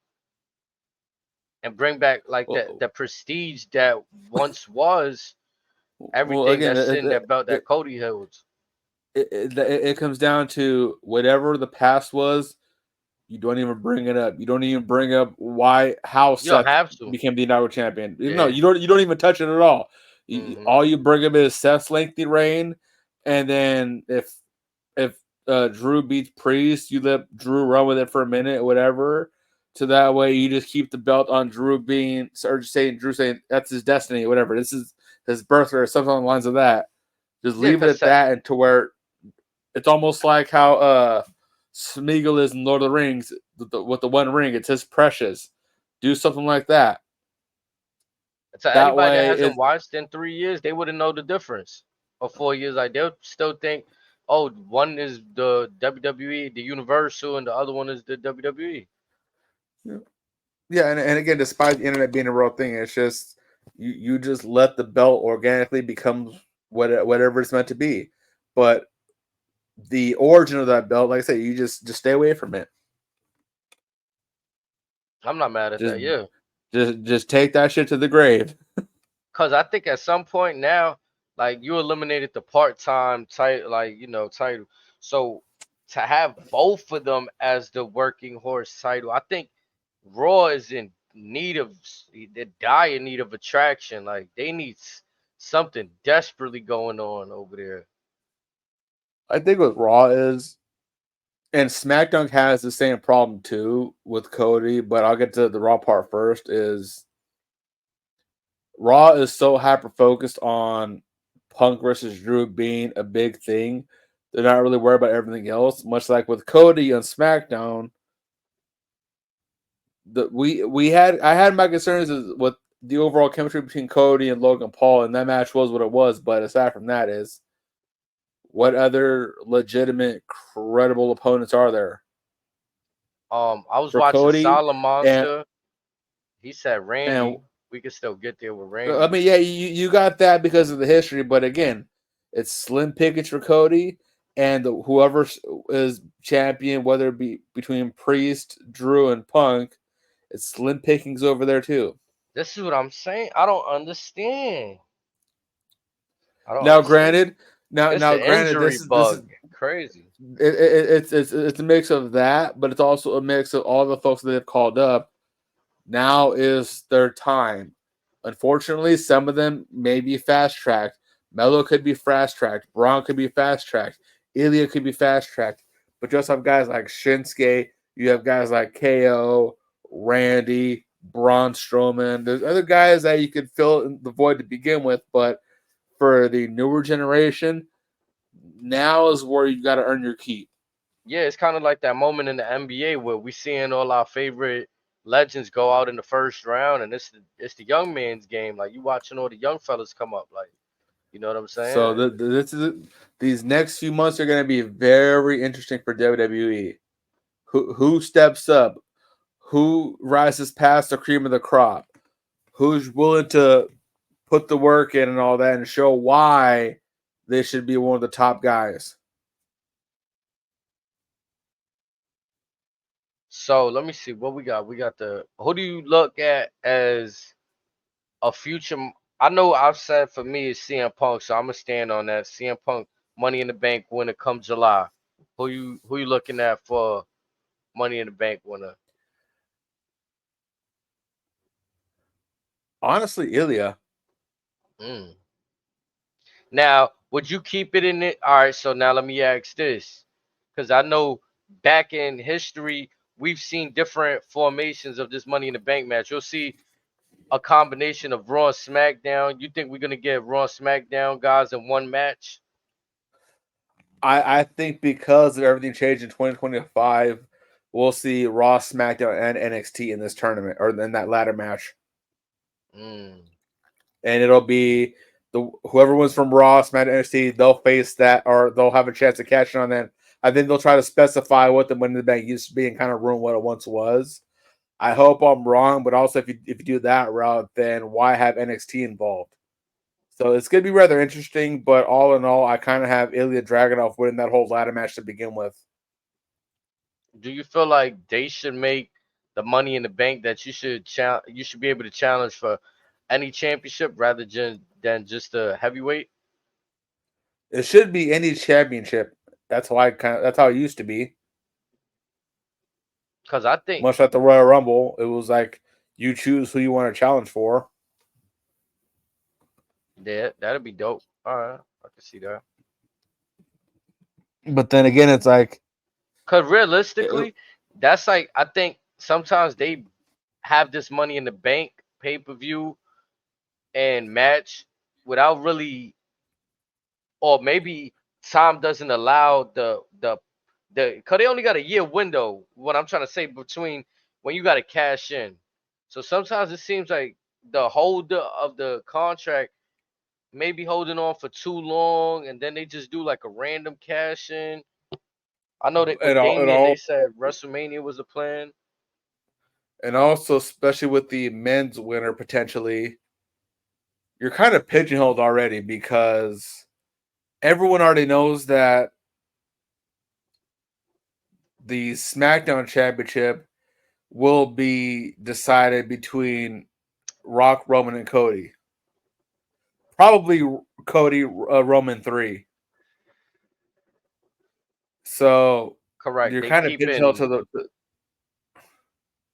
and bring back like that Well, the prestige that once was well everything again, that's in that belt that Cody holds. it comes down to whatever the past was. You don't even bring it up. You don't even bring up how You don't Seth have to. became the United Champion. No, Yeah. you don't even touch it at all. Hmm. All you bring up is Seth's lengthy reign, and then if Drew beats Priest, you let Drew run with it for a minute, whatever. So that way you just keep the belt on Drew being, or just saying Drew saying that's his destiny, whatever. This is his birthright or something along the lines of that. Just Yeah, leave it at that, and to where it's almost like how Smeagol is in Lord of the Rings with the One Ring. It's his precious. Do something like that. to That anybody that way, hasn't watched in 3 years, they wouldn't know the difference. Or 4 years, like they'll still think, oh, one is the WWE, the Universal, and the other one is the WWE. yeah, and again, despite the internet being a real thing, it's just you just let the belt organically become whatever it's meant to be. But the origin of that belt, like I said, you just stay away from it. I'm not mad at Just that. Yeah. just take that shit to the grave. Cause I think at some point now, like you eliminated the part-time title, like title. So to have both of them as the working horse title, I think Raw is in need of the dire need of attraction. Like they need something desperately going on over there. I think what Raw is, and SmackDown has the same problem too with Cody, but I'll get to the Raw part first. Is Raw is so hyper focused on Punk versus Drew being a big thing, they're not really worried about everything else. Much like with Cody on SmackDown, I had my concerns with the overall chemistry between Cody and Logan Paul, and that match was what it was. But aside from that, is what other legitimate, credible opponents are there I was for watching Cody? Solid And Monster. He said and Randy. We could still get there with I Randy. mean, yeah, you got that because of the history, but again, it's slim pickings for Cody, and whoever is champion, whether it be between Priest, Drew, and Punk, it's slim pickings over there too. This is what I'm saying. I don't understand. I don't Now, understand. granted, It's now the granted, injury this is bug. Crazy. it's a mix of that, but it's also a mix of all the folks that they've called up. Now is their time. Unfortunately, some of them may be fast tracked. Melo could be fast tracked. Braun could be fast tracked. Ilya could be fast tracked. But just have guys like Shinsuke. You have guys like KO, Randy, Braun Strowman. There's other guys that you could fill in the void to begin with. But for the newer generation, now is where you got to earn your keep. Yeah, it's kind of like that moment in the NBA where we seeing all our favorite legends go out in the first round, and it's the young man's game. Like you watching all the young fellas come up. Like you know what I'm So saying? these next few months are going to be very interesting for WWE. Who steps up? Who rises past the cream of the crop? Who's willing to put the work in and all that and show why they should be one of the top guys? So let me see what we got. We got the who do you look at as a future? I know I've said for me is CM Punk, so I'm gonna stand on that. CM Punk Money in the Bank winner come July. Who you looking at for Money in the Bank winner? Honestly, Ilya. Mm. Now, would you keep it in it? All right, so now let me ask this. Because I know back in history, we've seen different formations of this Money in the Bank match. You'll see a combination of Raw and SmackDown. You think we're going to get Raw and SmackDown guys in one match? I think because of everything changed in 2025, we'll see Raw, SmackDown, and NXT in this tournament or in that ladder match. Mm. And it'll be the whoever wins from Raw, SmackDown, NXT, they'll face that or they'll have a chance to catch it on that. I think they'll try to specify what the Money in the Bank used to be and kind of ruin what it once was. I hope I'm wrong, but also if you do that route, then why have NXT involved? So it's going to be rather interesting, but all in all, I kind of have Ilya Dragunov winning that whole ladder match to begin with. Do you feel like they should make the Money in the Bank that you should be able to challenge for any championship rather than just a heavyweight? It should be any championship. That's how it used to be. Because I think Much like the Royal Rumble, it was like you choose who you want to challenge for. that'd be dope. All right, I can see that. But then again, it's like Because realistically, that's like, I think sometimes they have this money in the bank pay per view and match without really, or maybe time doesn't allow because they only got a year window. What I'm trying to say between when you got to cash in. So sometimes it seems like the holder of the contract may be holding on for too long, and then they just do like a random cash in. I know that and with all, and Damien, all they said WrestleMania was a plan. and also especially with the men's winner potentially, you're kind of pigeonholed already because everyone already knows that the SmackDown Championship will be decided between Rock, Roman, and Cody. Probably Cody, Roman 3. So Correct. you're kind of pigeonholed to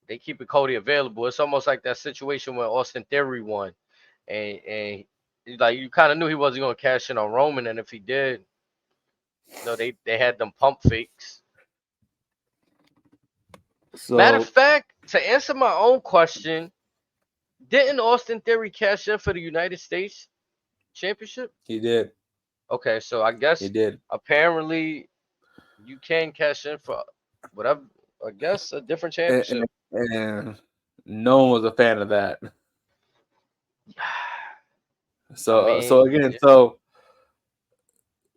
They keeping Cody available. It's almost like that situation when Austin Theory won, and like you kind of knew he wasn't gonna cash in on Roman, and if he did, they had them pump fakes. Matter of So fact, to answer my own question, didn't Austin Theory cash in for the United States Championship? he did. Okay, so I He guess did. apparently you can cash in for whatever. I guess a different And, championship. and no one was a fan of that. I So mean, again, yeah, so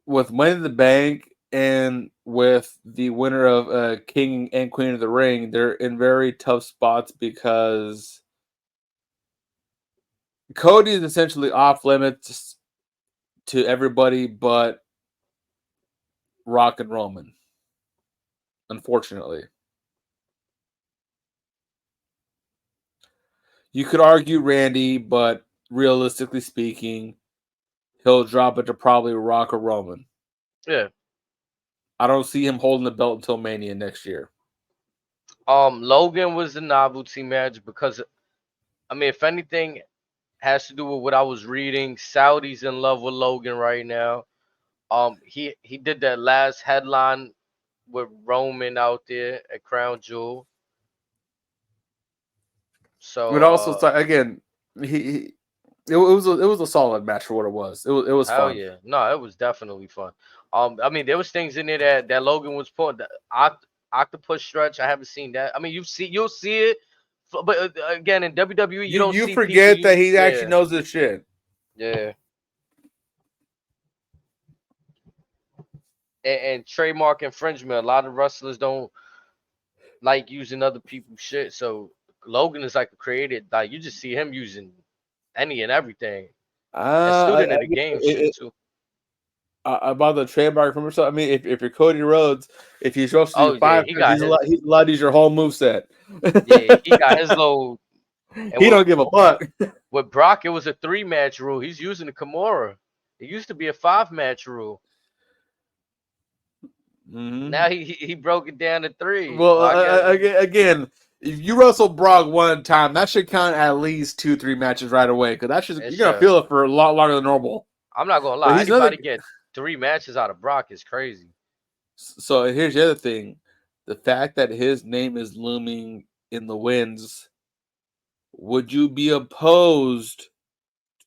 with Money in the Bank and with the winner of King and Queen of the Ring, they're in very tough spots because Cody is essentially off limits to everybody but Rock and Roman, unfortunately. You could argue Randy, but realistically speaking, he'll drop it to probably Rock or Roman. yeah. I don't see him holding the belt until Mania next year. Logan was the novelty match because I mean, if anything has to do with what I was reading, Saudi's in love with Logan right now. He did that last headline with Roman out there at Crown Jewel. So But also, again, he it was a solid match for what it was. It was hell fun. yeah, no, it was definitely fun. I mean, there was things in there that Logan was putting. The octopus stretch, I haven't seen that. I mean, you'll see it, but again in WWE, you don't You see people forget that use. he actually Yeah, knows this shit. yeah. And trademark infringement. A lot of wrestlers don't like using other people's shit. So Logan is like a created. Like you just see him using any and everything. And student of the game shit too. About the trademark from himself. I mean, if you're Cody Rhodes, if he's supposed to Oh do yeah, five he times, got his. he's allowed to use your whole move set. Yeah, he got his little. And He don't give a fuck. with Brock, it was a 3 match rule. He's using the Kimura. It used to be a 5 match rule. Mm-hmm. Now he broke it down to 3. Well, Well, I guess again, if you wrestle Brock one time, that should count at least 2-3 matches right away because that's just it you're gonna should. feel it for a lot longer than normal. I'm not gonna But lie. he's another. Anybody get 3 matches out of Brock is crazy. So here's the other thing: the fact that his name is looming in the winds. Would you be opposed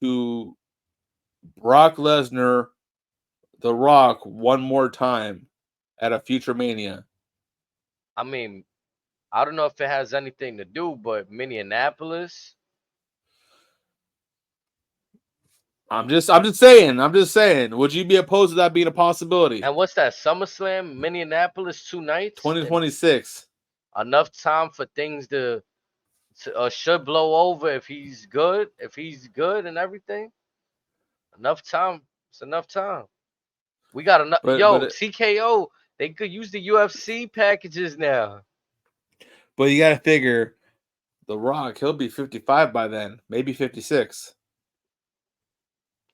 to Brock Lesnar, The Rock, one more time at a future Mania? I mean, I don't know if it has anything to do, but Minneapolis. I'm just saying. I'm just saying. Would you be opposed to that being a possibility? And what's that? SummerSlam, Minneapolis, 2 nights, and 2026. enough time for things to should blow over if he's good, and everything. Enough time. It's enough time. We got enough. But Yo, but TKO. They could use the UFC packages now. but you got to figure The Rock. He'll be 55 by then, maybe 56.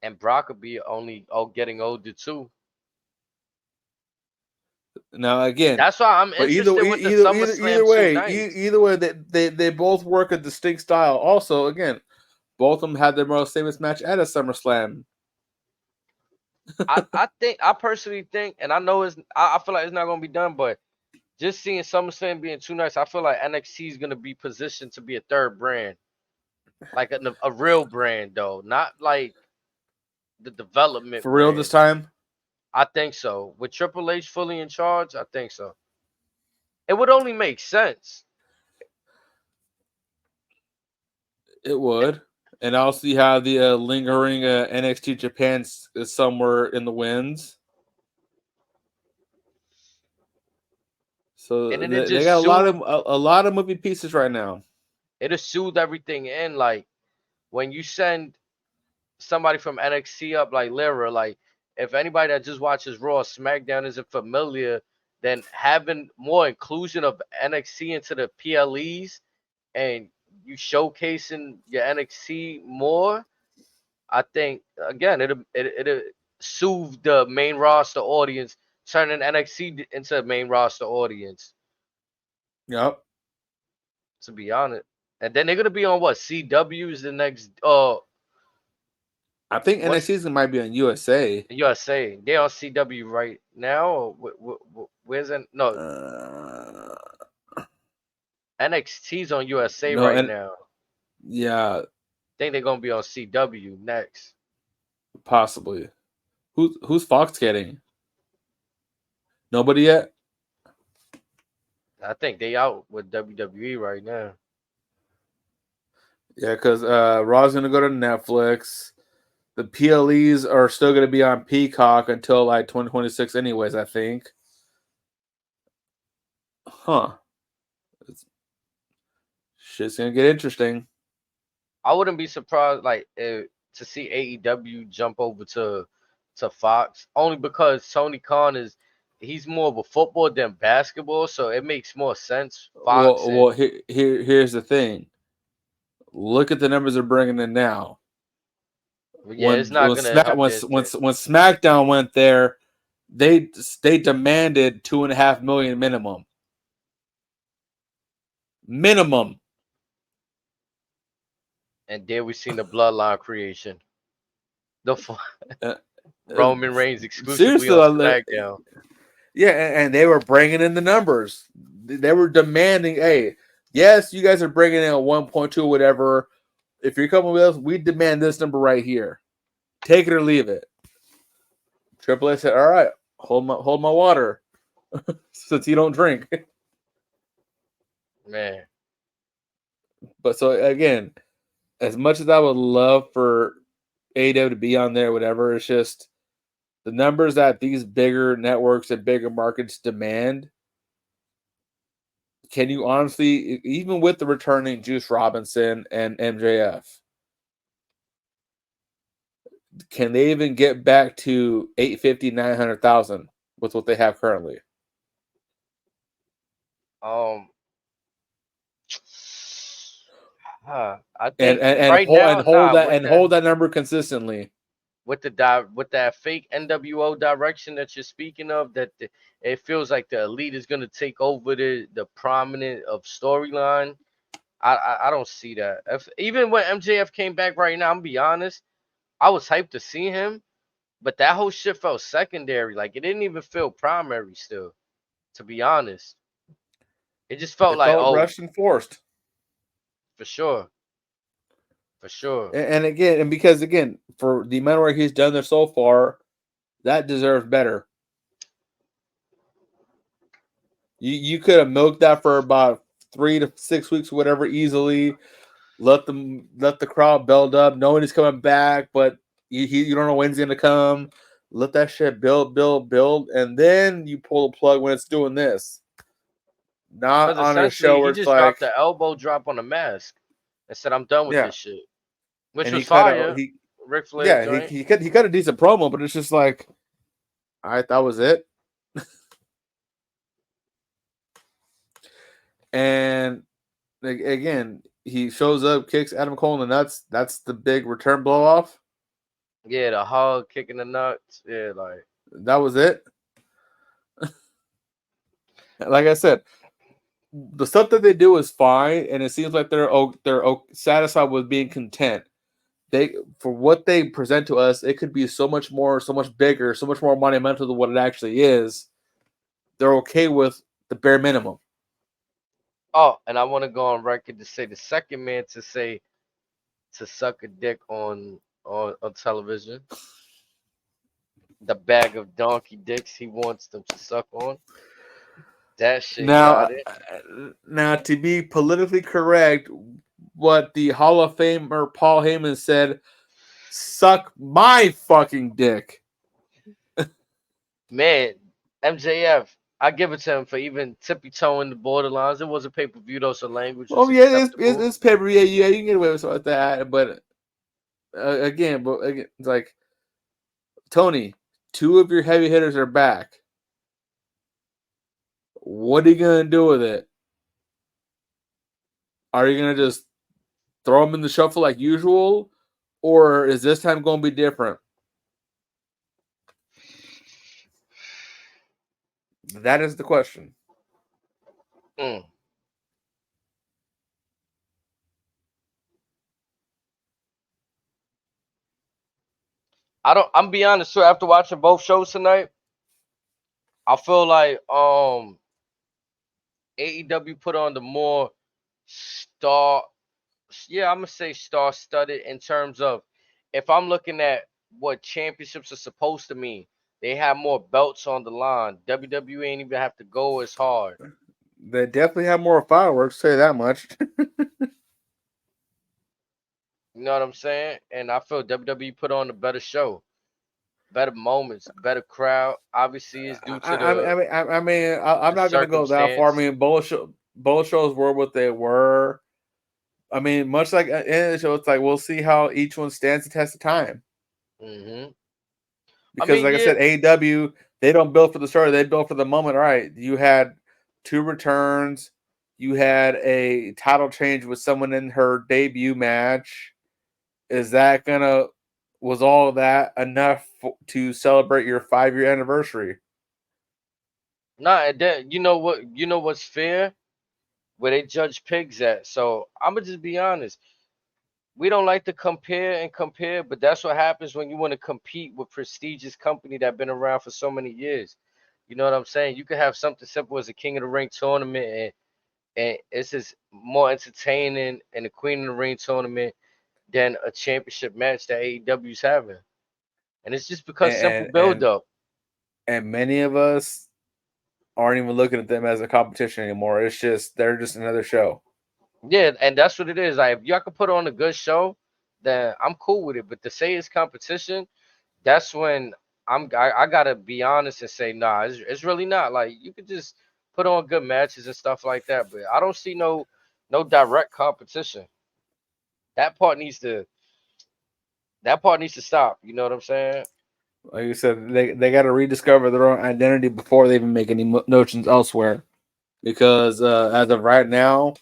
And Brock will be only getting older too. Now again, That's why I'm but interested with the SummerSlam two nights. either way, they both work a distinct style. Also, again, both of them had their most famous match at a SummerSlam. I personally think, and I know I feel like it's not gonna be done, but just seeing SummerSlam being 2 nights, I feel like NXT is gonna be positioned to be a third brand, like a real brand though, not like the development For real this brand. time? I think so. With Triple H fully in charge, I think so. It would only make sense. It would. And also you have the lingering NXT Japan is somewhere in the winds. So And then it they just got soothed a lot of moving pieces right now. it'll soothe everything in. Like when you send somebody from NXT up like Lyra, like if anybody that just watches Raw or SmackDown isn't familiar, then having more inclusion of NXT into the PLEs and you showcasing your NXT more, I think again it'll soothe the main roster audience, turning NXT into a main roster audience. Yep. To be honest, and then they're gonna be on what CW is the next. I think What's NXT might be on USA. USA? They on CW right now. Or where's it? No, Uh, NXT's on USA no, right and now. yeah, Think they're gonna be on CW next. possibly. Who's Fox getting? Nobody yet. I think they out with WWE right now. Yeah, because Raw's gonna go to Netflix. The PLEs are still gonna be on Peacock until like 2026, anyways. I think. Huh. Shit's gonna get interesting. I wouldn't be surprised like to see AEW jump over to Fox only because Tony Khan he's more of a football than basketball, so it makes more sense. Fox Well, and here's the thing. Look at the numbers they're bringing in now. yeah, it's not gonna have their When SmackDown went there, they demanded 2.5 million minimum. Minimum. and there we seen the bloodline creation. The Uh, Roman Reigns exclusively seriously, on SmackDown. yeah, and they were bringing in the numbers. They were demanding, hey, yes, you guys are bringing in a 1.2 or whatever. If you're coming with us, we demand this number right here. Take it or leave it. Triple H said, all right, hold my water since you don't drink. Man, But so again, as much as I would love for AEW to be on there, whatever, it's just the numbers that these bigger networks and bigger markets demand. Can you honestly, even with the returning Juice Robinson and MJF, can they even get back to 850, 900,000 with what they have currently? um, I think right And now, nah, hold that number consistently. with that fake NWO direction that you're speaking of, it feels like the elite is gonna take over the prominent of storyline. I don't see that. Even when MJF came back right now, I'm gonna be honest, I was hyped to see him, but that whole shit felt secondary. Like it didn't even feel primary still, to be honest. It just felt It like, felt oh, rushed and forced. for sure, for sure. And again, and because again, for the amount of work he's done there so far, that deserves better. You could have milked that for about 3 to 6 weeks, or whatever, easily. Let the crowd build up, knowing he's coming back, but you don't know when he's gonna come. Let that shit build, and then you pull the plug when it's doing this. Not Because on a essentially show where he it's just dropped like, the elbow drop on the mask and said, "I'm done with yeah, this shit," which and was fire. Ric Flair yeah, joint. he cut a decent promo, but it's just like, all right, that was it. And again, he shows up, kicks Adam Cole in the nuts. That's the big return blow off. Yeah, the hog kicking the nuts. Yeah, like That was it. Like I said, the stuff that they do is fine, and it seems like they're satisfied with being content. They for what they present to us, it could be so much more, so much bigger, so much more monumental than what it actually is. They're okay with the bare minimum. Oh, and I want to go on record to say the second man to say to suck a dick on television, the bag of donkey dicks he wants them to suck on. That shit got Now, it. to be politically correct, what the Hall of Famer Paul Heyman said, "Suck my fucking dick." Man, MJF, I give it to him for even tippy toeing the borderlines. It was a pay per view though, so language was Oh yeah, acceptable. it's paper. Yeah, you can get away with something like that. But it's like Tony, two of your heavy hitters are back. What are you gonna do with it? Are you gonna just throw them in the shuffle like usual, or is this time going to be different? That is the question. Mm. I'm be honest too. After watching both shows tonight, I feel like AEW put on the more star. Yeah, I'm gonna say star studded in terms of if I'm looking at what championships are supposed to mean. They have more belts on the line. WWE ain't even have to go as hard. They definitely have more fireworks. Say that much. You know what I'm saying? And I feel WWE put on a better show, better moments, better crowd. Obviously, it's due to I'm the not gonna go that far. I circumstance. mean, both shows were what they were. I mean, much like in the show, it's like we'll see how each one stands the test of time. Hmm I Because, mean, like I yeah, said, AEW they don't build for the story; they build for the moment. Right? You had two returns. You had a title change with someone in her debut match. Is that gonna was all that enough to celebrate your 5-year anniversary? nah. And then you know what's fair where they judge pigs at. So I'm gonna just be honest. We don't like to compare, but that's what happens when you want to compete with prestigious company that been around for so many years. You know what I'm saying? You could have something simple as a King of the Ring tournament, and it's just more entertaining and the Queen of the Ring tournament than a championship match that AEW's having. And it's just because simple And build up. many of us aren't even looking at them as a competition anymore. It's just they're just another show. Yeah, and that's what it is. Like if y'all could put on a good show, then I'm cool with it. But to say it's competition, that's when I gotta be honest and say nah, it's really not. Like you could just put on good matches and stuff like that, but I don't see no direct competition. That part needs to that part needs to stop. You know what I'm saying? Like you said, they got to rediscover their own identity before they even make any notions elsewhere. Because as of right now,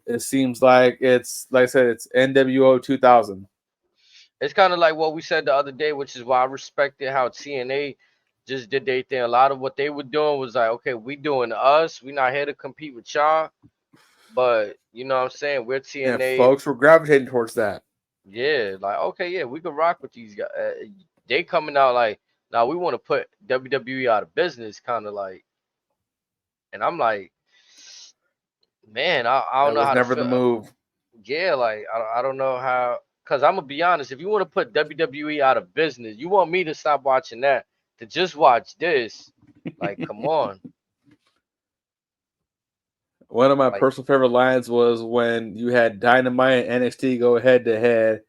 it seems like it's like I said, it's NWO 2000. It's kind of like what we said the other day, which is why I respected how TNA just did their thing. A lot of what they were doing was like, okay, we doing us. We not here to compete with y'all, but you know what I'm saying? We're And TNA. folks were gravitating towards that. Yeah, like okay, yeah, we can rock with these guys. They coming out like, now we want to put WWE out of business, kind of like, and I'm like, man, I don't That know was how to never the feel. move. Yeah, like I don't know how, cause I'm gonna be honest. If you want to put WWE out of business, you want me to stop watching that to just watch this. Like, come on, One of my like, personal favorite lines was when you had Dynamite and NXT go head to head,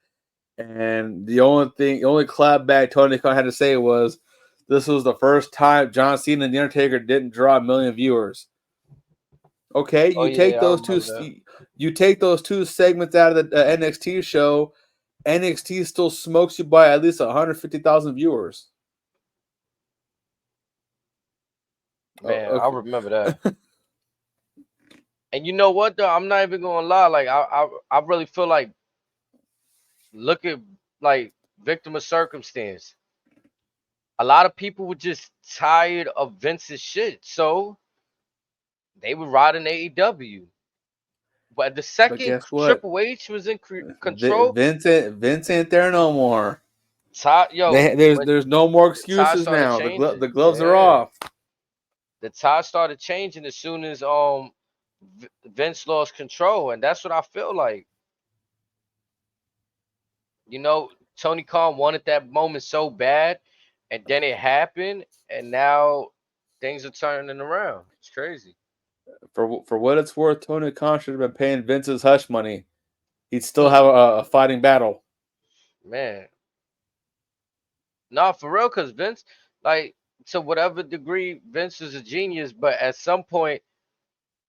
and the only clapback Tony Khan had to say was, "This was the first time John Cena and The Undertaker didn't draw a million viewers." Okay, oh yeah, I remember that. you take those two segments out of the NXT show. NXT still smokes you by at least 150,000 viewers. Man, I Okay. remember that. And you know what though? I'm not even gonna lie. Like, I really feel like look at like victim of circumstance. A lot of people were just tired of Vince's shit. So They were riding AEW. But the But second guess what? Triple H was in control, Vince ain't there no more. Todd, yo, when There's no more the tide excuses started now. changing, The gloves are yeah, off. the tide started changing as soon as Vince lost control, and that's what I feel like. You know, Tony Khan wanted that moment so bad, and then it happened, and now things are turning around. It's crazy, For what it's worth, Tony Khan should have been paying Vince's hush money. He'd still have a fighting battle. man. Not for real, cause Vince, like, to whatever degree, Vince is a genius, but at some point,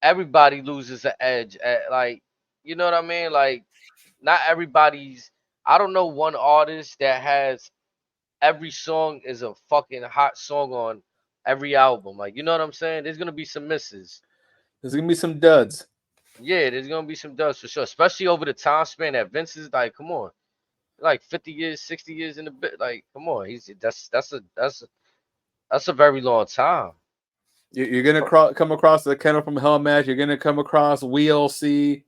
everybody loses an edge. At, like, you know what I mean? Like, not everybody's. I don't know one artist that has every song is a fucking hot song on every album. Like, you know what I'm saying? There's gonna be some misses. There's gonna be some duds. Yeah, there's gonna be some dust for sure, especially over the time span that Vince is like, come on, like 50 years, 60 years in the bit. Like, come on, he's that's a very long time. You're gonna come across the Kennel from Hell match. You're gonna come across WLC.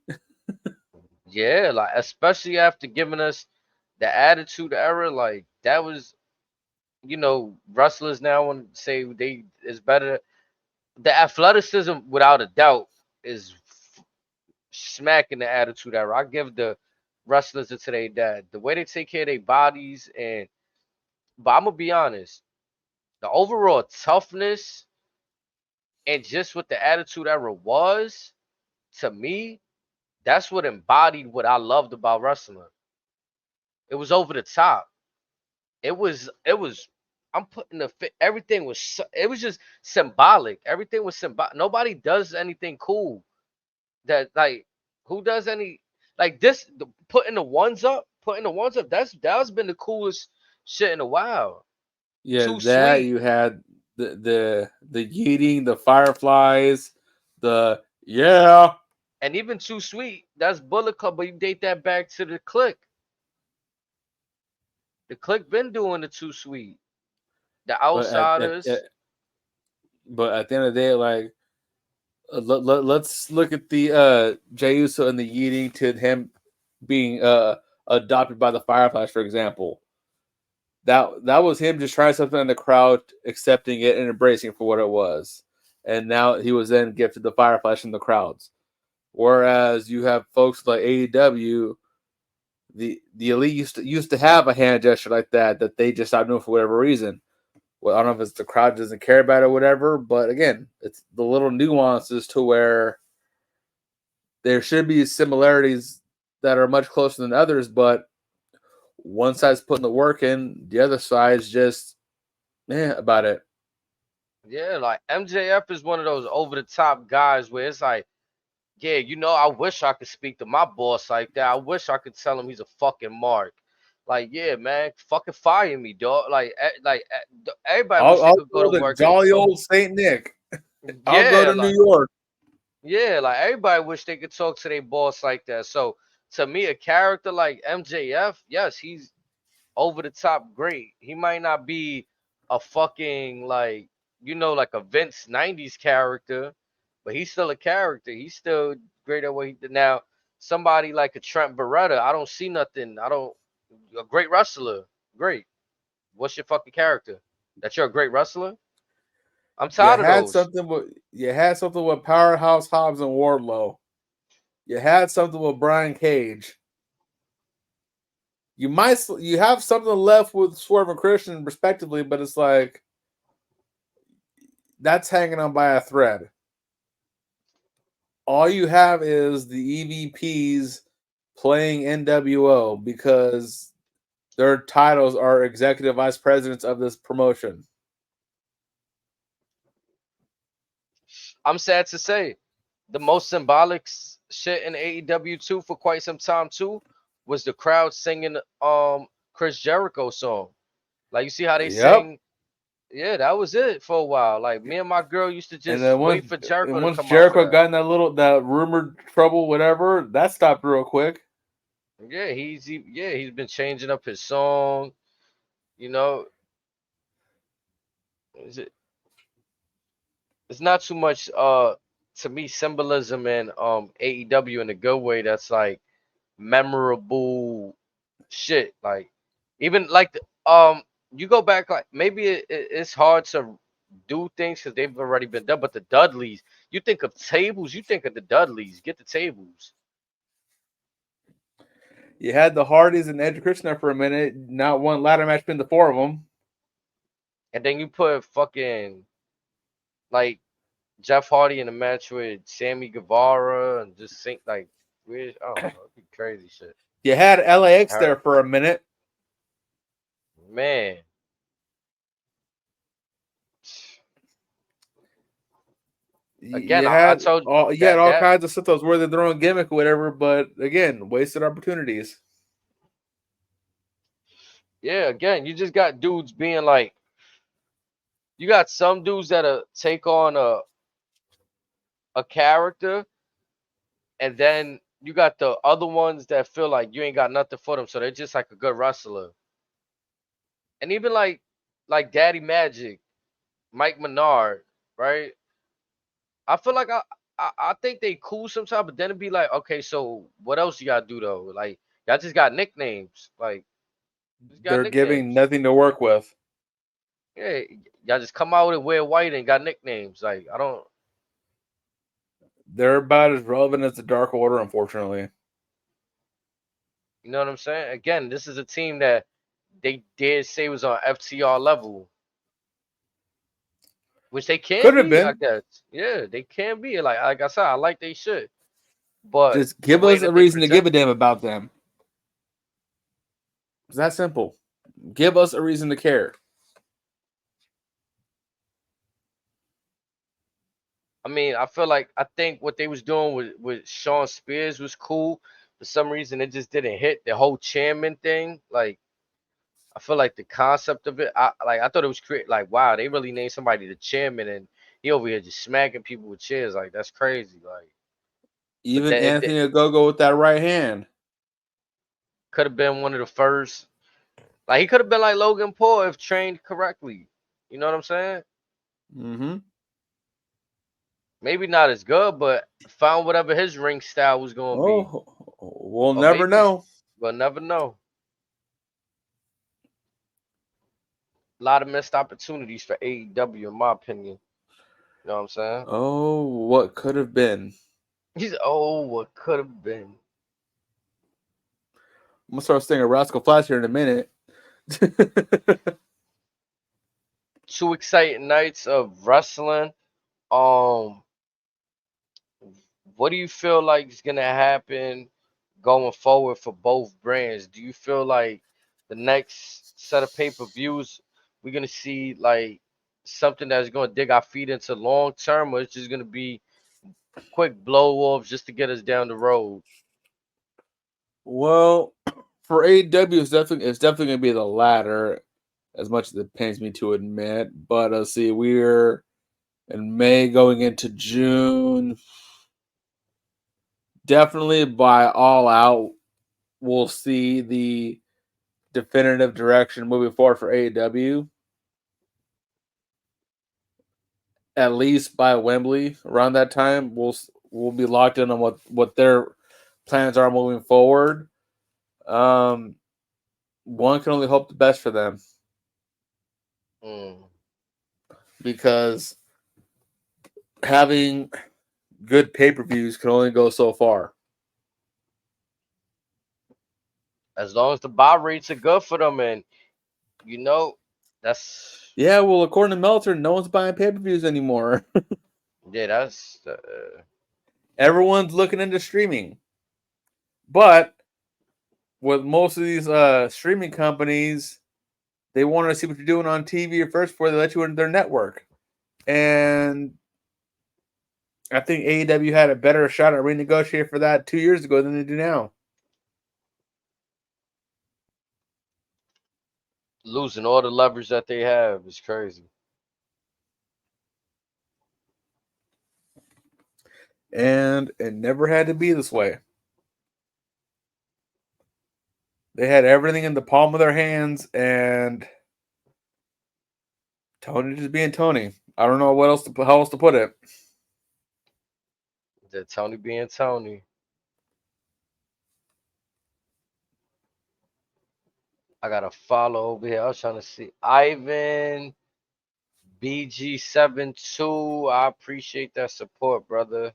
Yeah, like especially after giving us the Attitude Era, like that was, wrestlers now want to say they is better. The athleticism, without a doubt, is smacking the Attitude Era. I give the wrestlers of today that the way they take care of their bodies, but I'm gonna be honest, the overall toughness and just what the Attitude Era was, to me, that's what embodied what I loved about wrestling. It was over the top. It was I'm putting the fit. Everything was it was just symbolic. Everything was symbolic. Nobody does anything cool that, like, who does any like this, putting the ones up, that's been the coolest shit in a while. Yeah, Too that sweet. you had the yeeting, the fireflies, the yeah. And even Too Sweet, that's Bullet Club, but you date that back to the Click. The Click been doing the Too Sweet. The But Outsiders. at the end of the day, like let's look at the Jey Uso and the yeeting to him being adopted by the fireflies, for example. That was him just trying something in the crowd, accepting it and embracing it for what it was. And now he was then gifted the fireflies from the crowds. Whereas you have folks like AEW, the elite used to have a hand gesture like that they just stopped doing for whatever reason. Well, I don't know if it's the crowd doesn't care about it or whatever, but again, it's the little nuances to where there should be similarities that are much closer than others, but one side's putting the work in, the other side's just about it. Yeah, like MJF is one of those over the top guys where it's like, yeah, I wish I could speak to my boss like that. I wish I could tell him he's a fucking mark. Like, yeah, man, fucking fire me, dog. Like, everybody wish they I'll could go go to to work and jolly talk. old Saint Nick. I'll go Yeah, to New like, York. yeah, like everybody wish they could talk to their boss like that. So to me, a character like MJF, yes, he's over the top great. He might not be a fucking, like, like a Vince 90s character, but he's still a character. He's still great at what he did. Now, somebody like a Trent Beretta, I don't see nothing. I don't A great wrestler. Great. What's your fucking character? That you're a great wrestler? I'm tired of those. You had something with Powerhouse Hobbs and Wardlow. You had something with Brian Cage. You have something left with Swerve and Christian respectively, but it's like that's hanging on by a thread. All you have is the EVPs playing NWO because their titles are executive vice presidents of this promotion. I'm sad to say the most symbolic shit in AEW too for quite some time too was the crowd singing Chris Jericho song. Like, you see how they Yep. sang. Yeah, that was it for a while. Like, me and my girl used to And just then wait for Jericho to once come out for Jericho that. got in that rumored trouble, whatever, that stopped real quick. Yeah, he's been changing up his song. You know, is it? It's not too much to me symbolism in AEW in a good way. That's like memorable shit. Like even like you go back like maybe it's hard to do things because they've already been done. But the Dudleys, you think of tables, you think of the Dudleys. Get the tables, You had the Hardys and Edge Christian for a minute. Not one ladder match between the four of them. and then you put fucking like Jeff Hardy in a match with Sammy Guevara and just think like weird. I don't know, it'd be crazy shit. You had LAX All there right, for a minute. man. Again, You I had told all that kinds of stuff that was worth their own gimmick or whatever, but again, wasted opportunities. yeah. Again, you just got dudes being like, you got some dudes that take on a character, and then you got the other ones that feel like you ain't got nothing for them, so they're just like a good wrestler. And even like Daddy Magic, Mike Menard, right? I feel like I think they cool sometimes, but then it'd be like, okay, so what else you gotta do though? Like y'all just got nicknames, like just got They're giving nicknames. nothing to work with. Yeah, y'all just come out and wear white and got nicknames. Like I don't, They're about as relevant as the Dark Order, unfortunately. you know what I'm saying? Again, this is a team that they did say was on FTR level, which they can Could have be, I been. guess. Yeah, they can be. Like I said, I like they should, but Just the give way us a that they reason to give present, a damn about them. It's that simple. Give us a reason to care. I mean, I think what they was doing with Sean Spears was cool. For some reason, it just didn't hit the whole chairman thing. Like I feel like the concept of it, I thought it was create like wow, they really named somebody the chairman, and he over here just smacking people with chairs. Like that's crazy. Like, but Even then it Anthony Ogogo with that right hand. could have been one of the first. Like he could have been like Logan Paul if trained correctly. You know what I'm saying? Mm-hmm. Maybe not as good, but found whatever his ring style was gonna be, Oh, we'll or never maybe know. we'll never know. A lot of missed opportunities for AEW, in my opinion. You know what I'm saying? Oh, what could have been. He's oh, what could have been. I'm gonna start singing Rascal Flatts here in a minute. Two exciting nights of wrestling. Um, what do you feel like is gonna happen going forward for both brands? Do you feel like the next set of pay-per-views we're gonna see like something that's gonna dig our feet into long term, or it's just gonna be quick blow offs just to get us down the road? Well, for AEW, it's definitely gonna be the latter, as much as it pains me to admit. But see, we're in May going into June. Definitely by All Out, we'll see the definitive direction moving forward for AEW. At least by Wembley around that time, we'll be locked in on what their plans are moving forward. Um, one can only hope the best for them Mm. because having good pay-per-views can only go so far. As long as the buy rates are good for them, and you know, that's Yeah, well, according to Meltzer, no one's buying pay-per-views anymore. yeah, that's Everyone's looking into streaming. But with most of these streaming companies, they want to see what you're doing on TV first before they let you into their network. And I think AEW had a better shot at renegotiating for that 2 years ago than they do now. losing all the leverage that they have is crazy. And it never had to be this way. They had everything in the palm of their hands, and Tony just being Tony. I don't know how else to put it. The Tony being Tony. I got to follow over here. I was trying to see Ivan BG72. I appreciate that support, brother.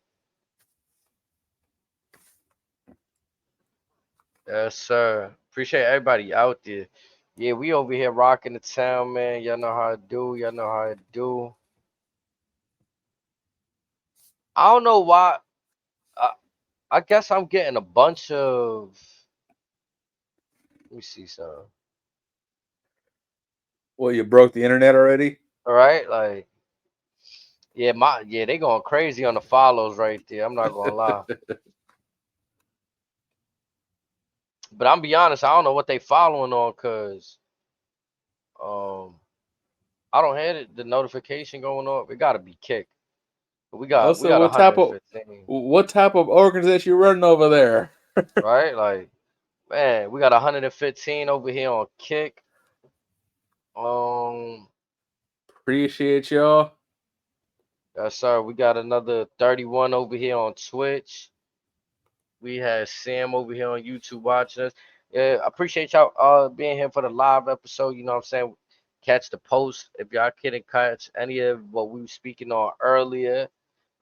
Yes, sir. Appreciate everybody out there. Yeah, we over here rocking the town, man. Y'all know how to do. Y'all know how to do. I don't know why. I, I guess I'm getting a bunch of. Let me see some. Well, you broke the internet already? All right, like they going crazy on the follows right there. I'm not gonna lie, but I'm be honest. I don't know what they following on, cause um I don't have the notification going on. We gotta be kicked. We Also, got what type of organization you running over there? right? Like, man, we got 115 over here on Kick. Um, Appreciate y'all. yes, sir. We got another 31 over here on Twitch. We had Sam over here on YouTube watching us. Yeah, I appreciate y'all being here for the live episode. You know what I'm saying? Catch the post. If y'all couldn't catch any of what we were speaking on earlier,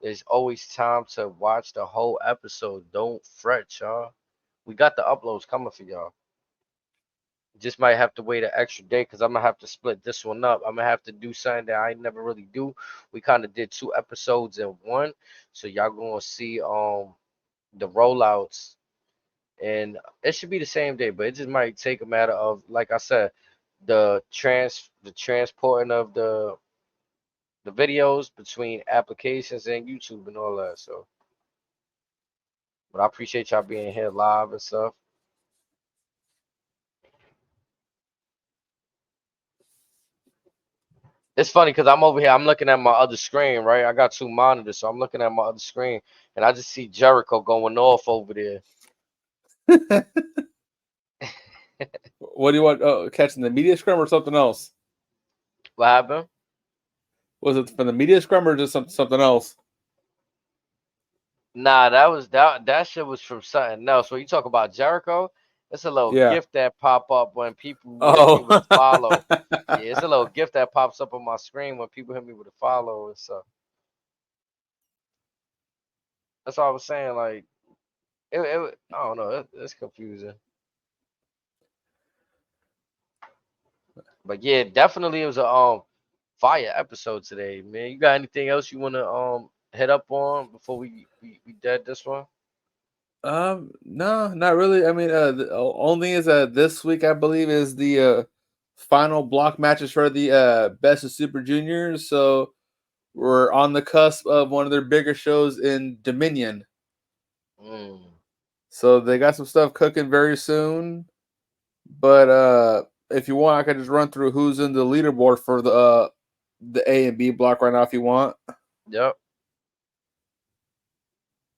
there's always time to watch the whole episode. Don't fret, y'all. We got the uploads coming for y'all. Just might have to wait an extra day because I'm gonna have to split this one up. I'm gonna have to do something that I never really do. We kind of did 2 episodes in one, so y'all gonna see the rollouts, and it should be the same day, but it just might take a matter of, like I said, the transporting of the videos between applications and YouTube and all that. So, but I appreciate y'all being here live and stuff. It's funny because I'm over here. I'm looking at my other screen, right? I got 2 monitors, so I'm looking at my other screen, and I just see Jericho going off over there. What do you want? Oh, catching the media scrum or something else? What happened? Was it from the media scrum or just something else? Nah, that shit was from something else. When you talk about Jericho, it's a little Yeah. gift that pop up when people hit me Oh. with a follow. Yeah, it's a little gift that pops up on my screen when people hit me with a follow and stuff. That's all I was saying. Like, I don't know. It's confusing. But yeah, definitely it was a fire episode today, man. You got anything else you wanna head up on before we dead this one? No, not really. I mean, the only thing is that this week I believe is the final block matches for the Best of Super Juniors. So we're on the cusp of one of their bigger shows in Dominion. Mm, So they got some stuff cooking very soon. But if you want, I can just run through who's in the leaderboard for the A and B block right now if you want. yep.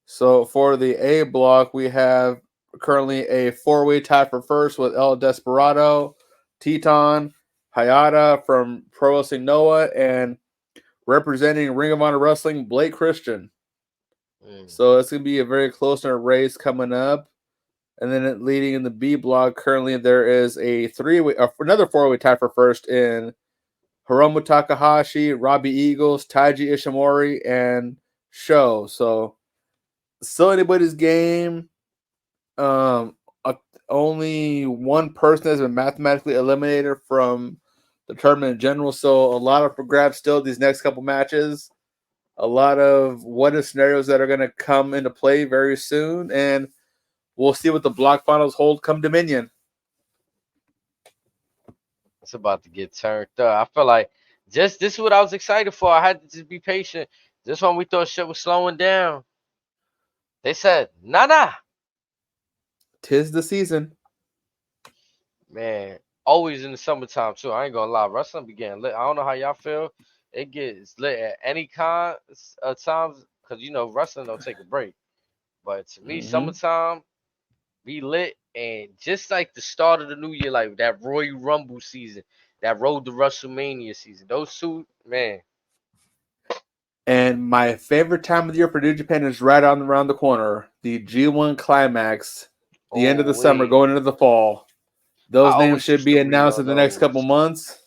So for the A block, we have currently a four-way tie for first with El Desperado, Teton, Hayata from Pro Wrestling Noah, and representing Ring of Honor Wrestling, Blake Christian. Mm, So it's going to be a very close race coming up. And then leading in the B block, currently there is a another four-way tie for first in Hiromu Takahashi, Robbie Eagles, Taiji Ishimori, and Sho. So still anybody's game. Um, only one person has been mathematically eliminated from the tournament in general. So a lot of for grabs still these next couple matches. A lot of what if scenarios that are going to come into play very soon, and we'll see what the block finals hold come Dominion. it's about to get turned up. I feel like just this is what I was excited for. I had to just be patient. This one we thought shit was slowing down. They said, nah. 'Tis the season. Man, always in the summertime too. I ain't gonna lie, wrestling be getting lit. I don't know how y'all feel. It gets lit at any kind of times because you know wrestling don't take a break. But to me, Mm-hmm. summertime be lit, and just like the start of the new year, like that Royal Rumble season, that Road to WrestleMania season. Those two, man. And my favorite time of the year for New Japan is right on around the corner. The G1 Climax, the end of Oh the summer, wait, going into the fall. I Those names always should used be to read announced on in the next couple those. months.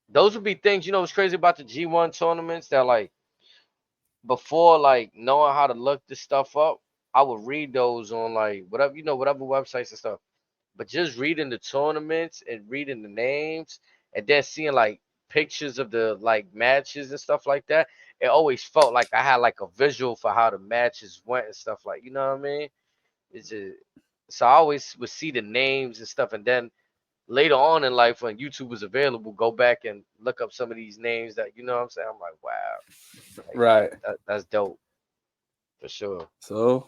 Those would be things. You know what's crazy about the G1 tournaments? That like before like knowing how to look this stuff up, I would read those on like whatever whatever websites and stuff. But just reading the tournaments and reading the names and then seeing like pictures of the like matches and stuff like that, it always felt like I had like a visual for how the matches went and stuff like what I mean? It's just so I always would see the names and stuff and then later on in life when YouTube was available, go back and look up some of these names that what I'm saying. I'm like, wow, like Right. that's dope for sure. So,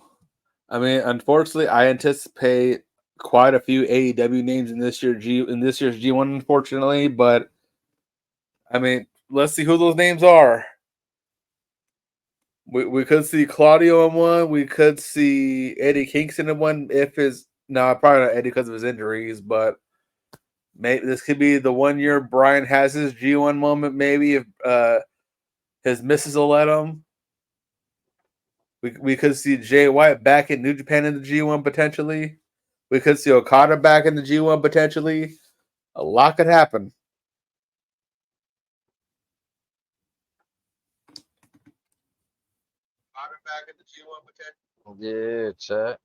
I mean, unfortunately, I anticipate quite a few AEW names in this year's G1. Unfortunately, but I mean, let's see who those names are. We could see Claudio in one. We could see Eddie Kingston in one. If his no, probably not Eddie because of his injuries, but maybe this could be the 1 year Brian has his G1 moment. Maybe if his missus will let him. We could see Jay White back in New Japan in the G1 potentially. We could see Okada back in the G1 potentially. A lot could happen. Okada back in the G1 Yeah, chat.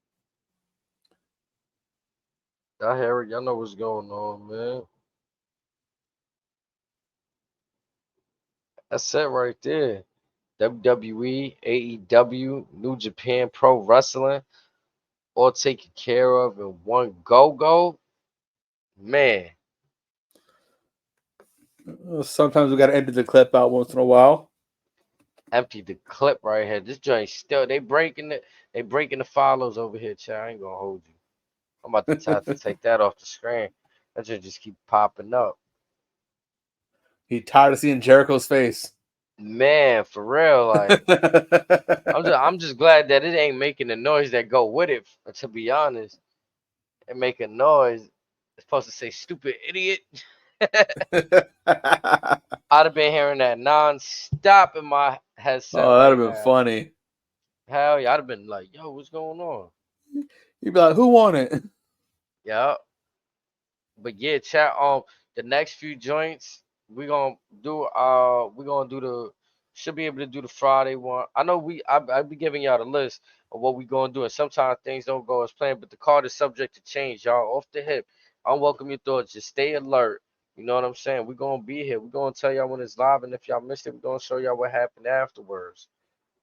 Y'all hear it. Y'all know what's going on, man. That's it right there. WWE, AEW, New Japan Pro Wrestling, all taken care of in one go. Man, potentially. Sometimes we got to edit the clip out once in a while. empty the clip right here. This joint still they breaking the follows over here, chat. I ain't gonna hold you. I'm about to have to take that off the screen. That joint just keep popping up. He tired of seeing Jericho's face. Man, for real, like I'm just glad that it ain't making the noise that go with it. To be honest, it make a noise. It's supposed to say "stupid idiot." I'd have been hearing that non-stop in my headset Oh, that'd right have been now. funny. Hell yeah, I'd have been like, "Yo, what's going on?" You'd be like, "Who won it?" Yeah, but yeah, chat on the next few joints. We gonna do the should be able to do the Friday one. I know I be giving y'all the list of what we gonna do, and sometimes things don't go as planned, but the card is subject to change, y'all. Off the hip, unwelcome your thoughts. Just stay alert. You know what I'm saying? We're gonna be here. We're gonna tell y'all when it's live, and if y'all missed it, we're gonna show y'all what happened afterwards.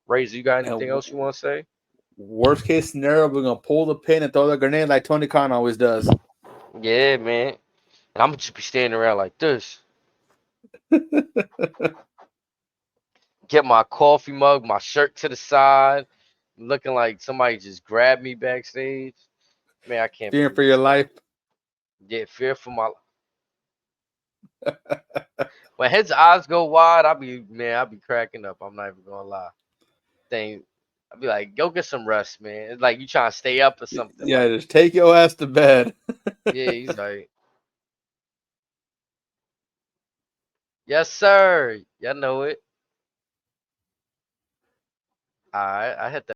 Razor, you got anything And else you want to say? worst case scenario, we're gonna pull the pin and throw the grenade like Tony Khan always does. Yeah, man. And I'm gonna just be standing around like this. Get my coffee mug, my shirt to the side, looking like somebody just grabbed me backstage. Man, I can't Fearing for believe your that. life. Yeah, fear for my. When his eyes go wide, I be cracking up. I'm not even gonna lie. Thing, I'll be like, go get some rest, man. It's like you trying to stay up or something. Yeah, Like, just take your ass to bed. yeah, he's like, yes, sir. Y'all know it. All right, I hit that.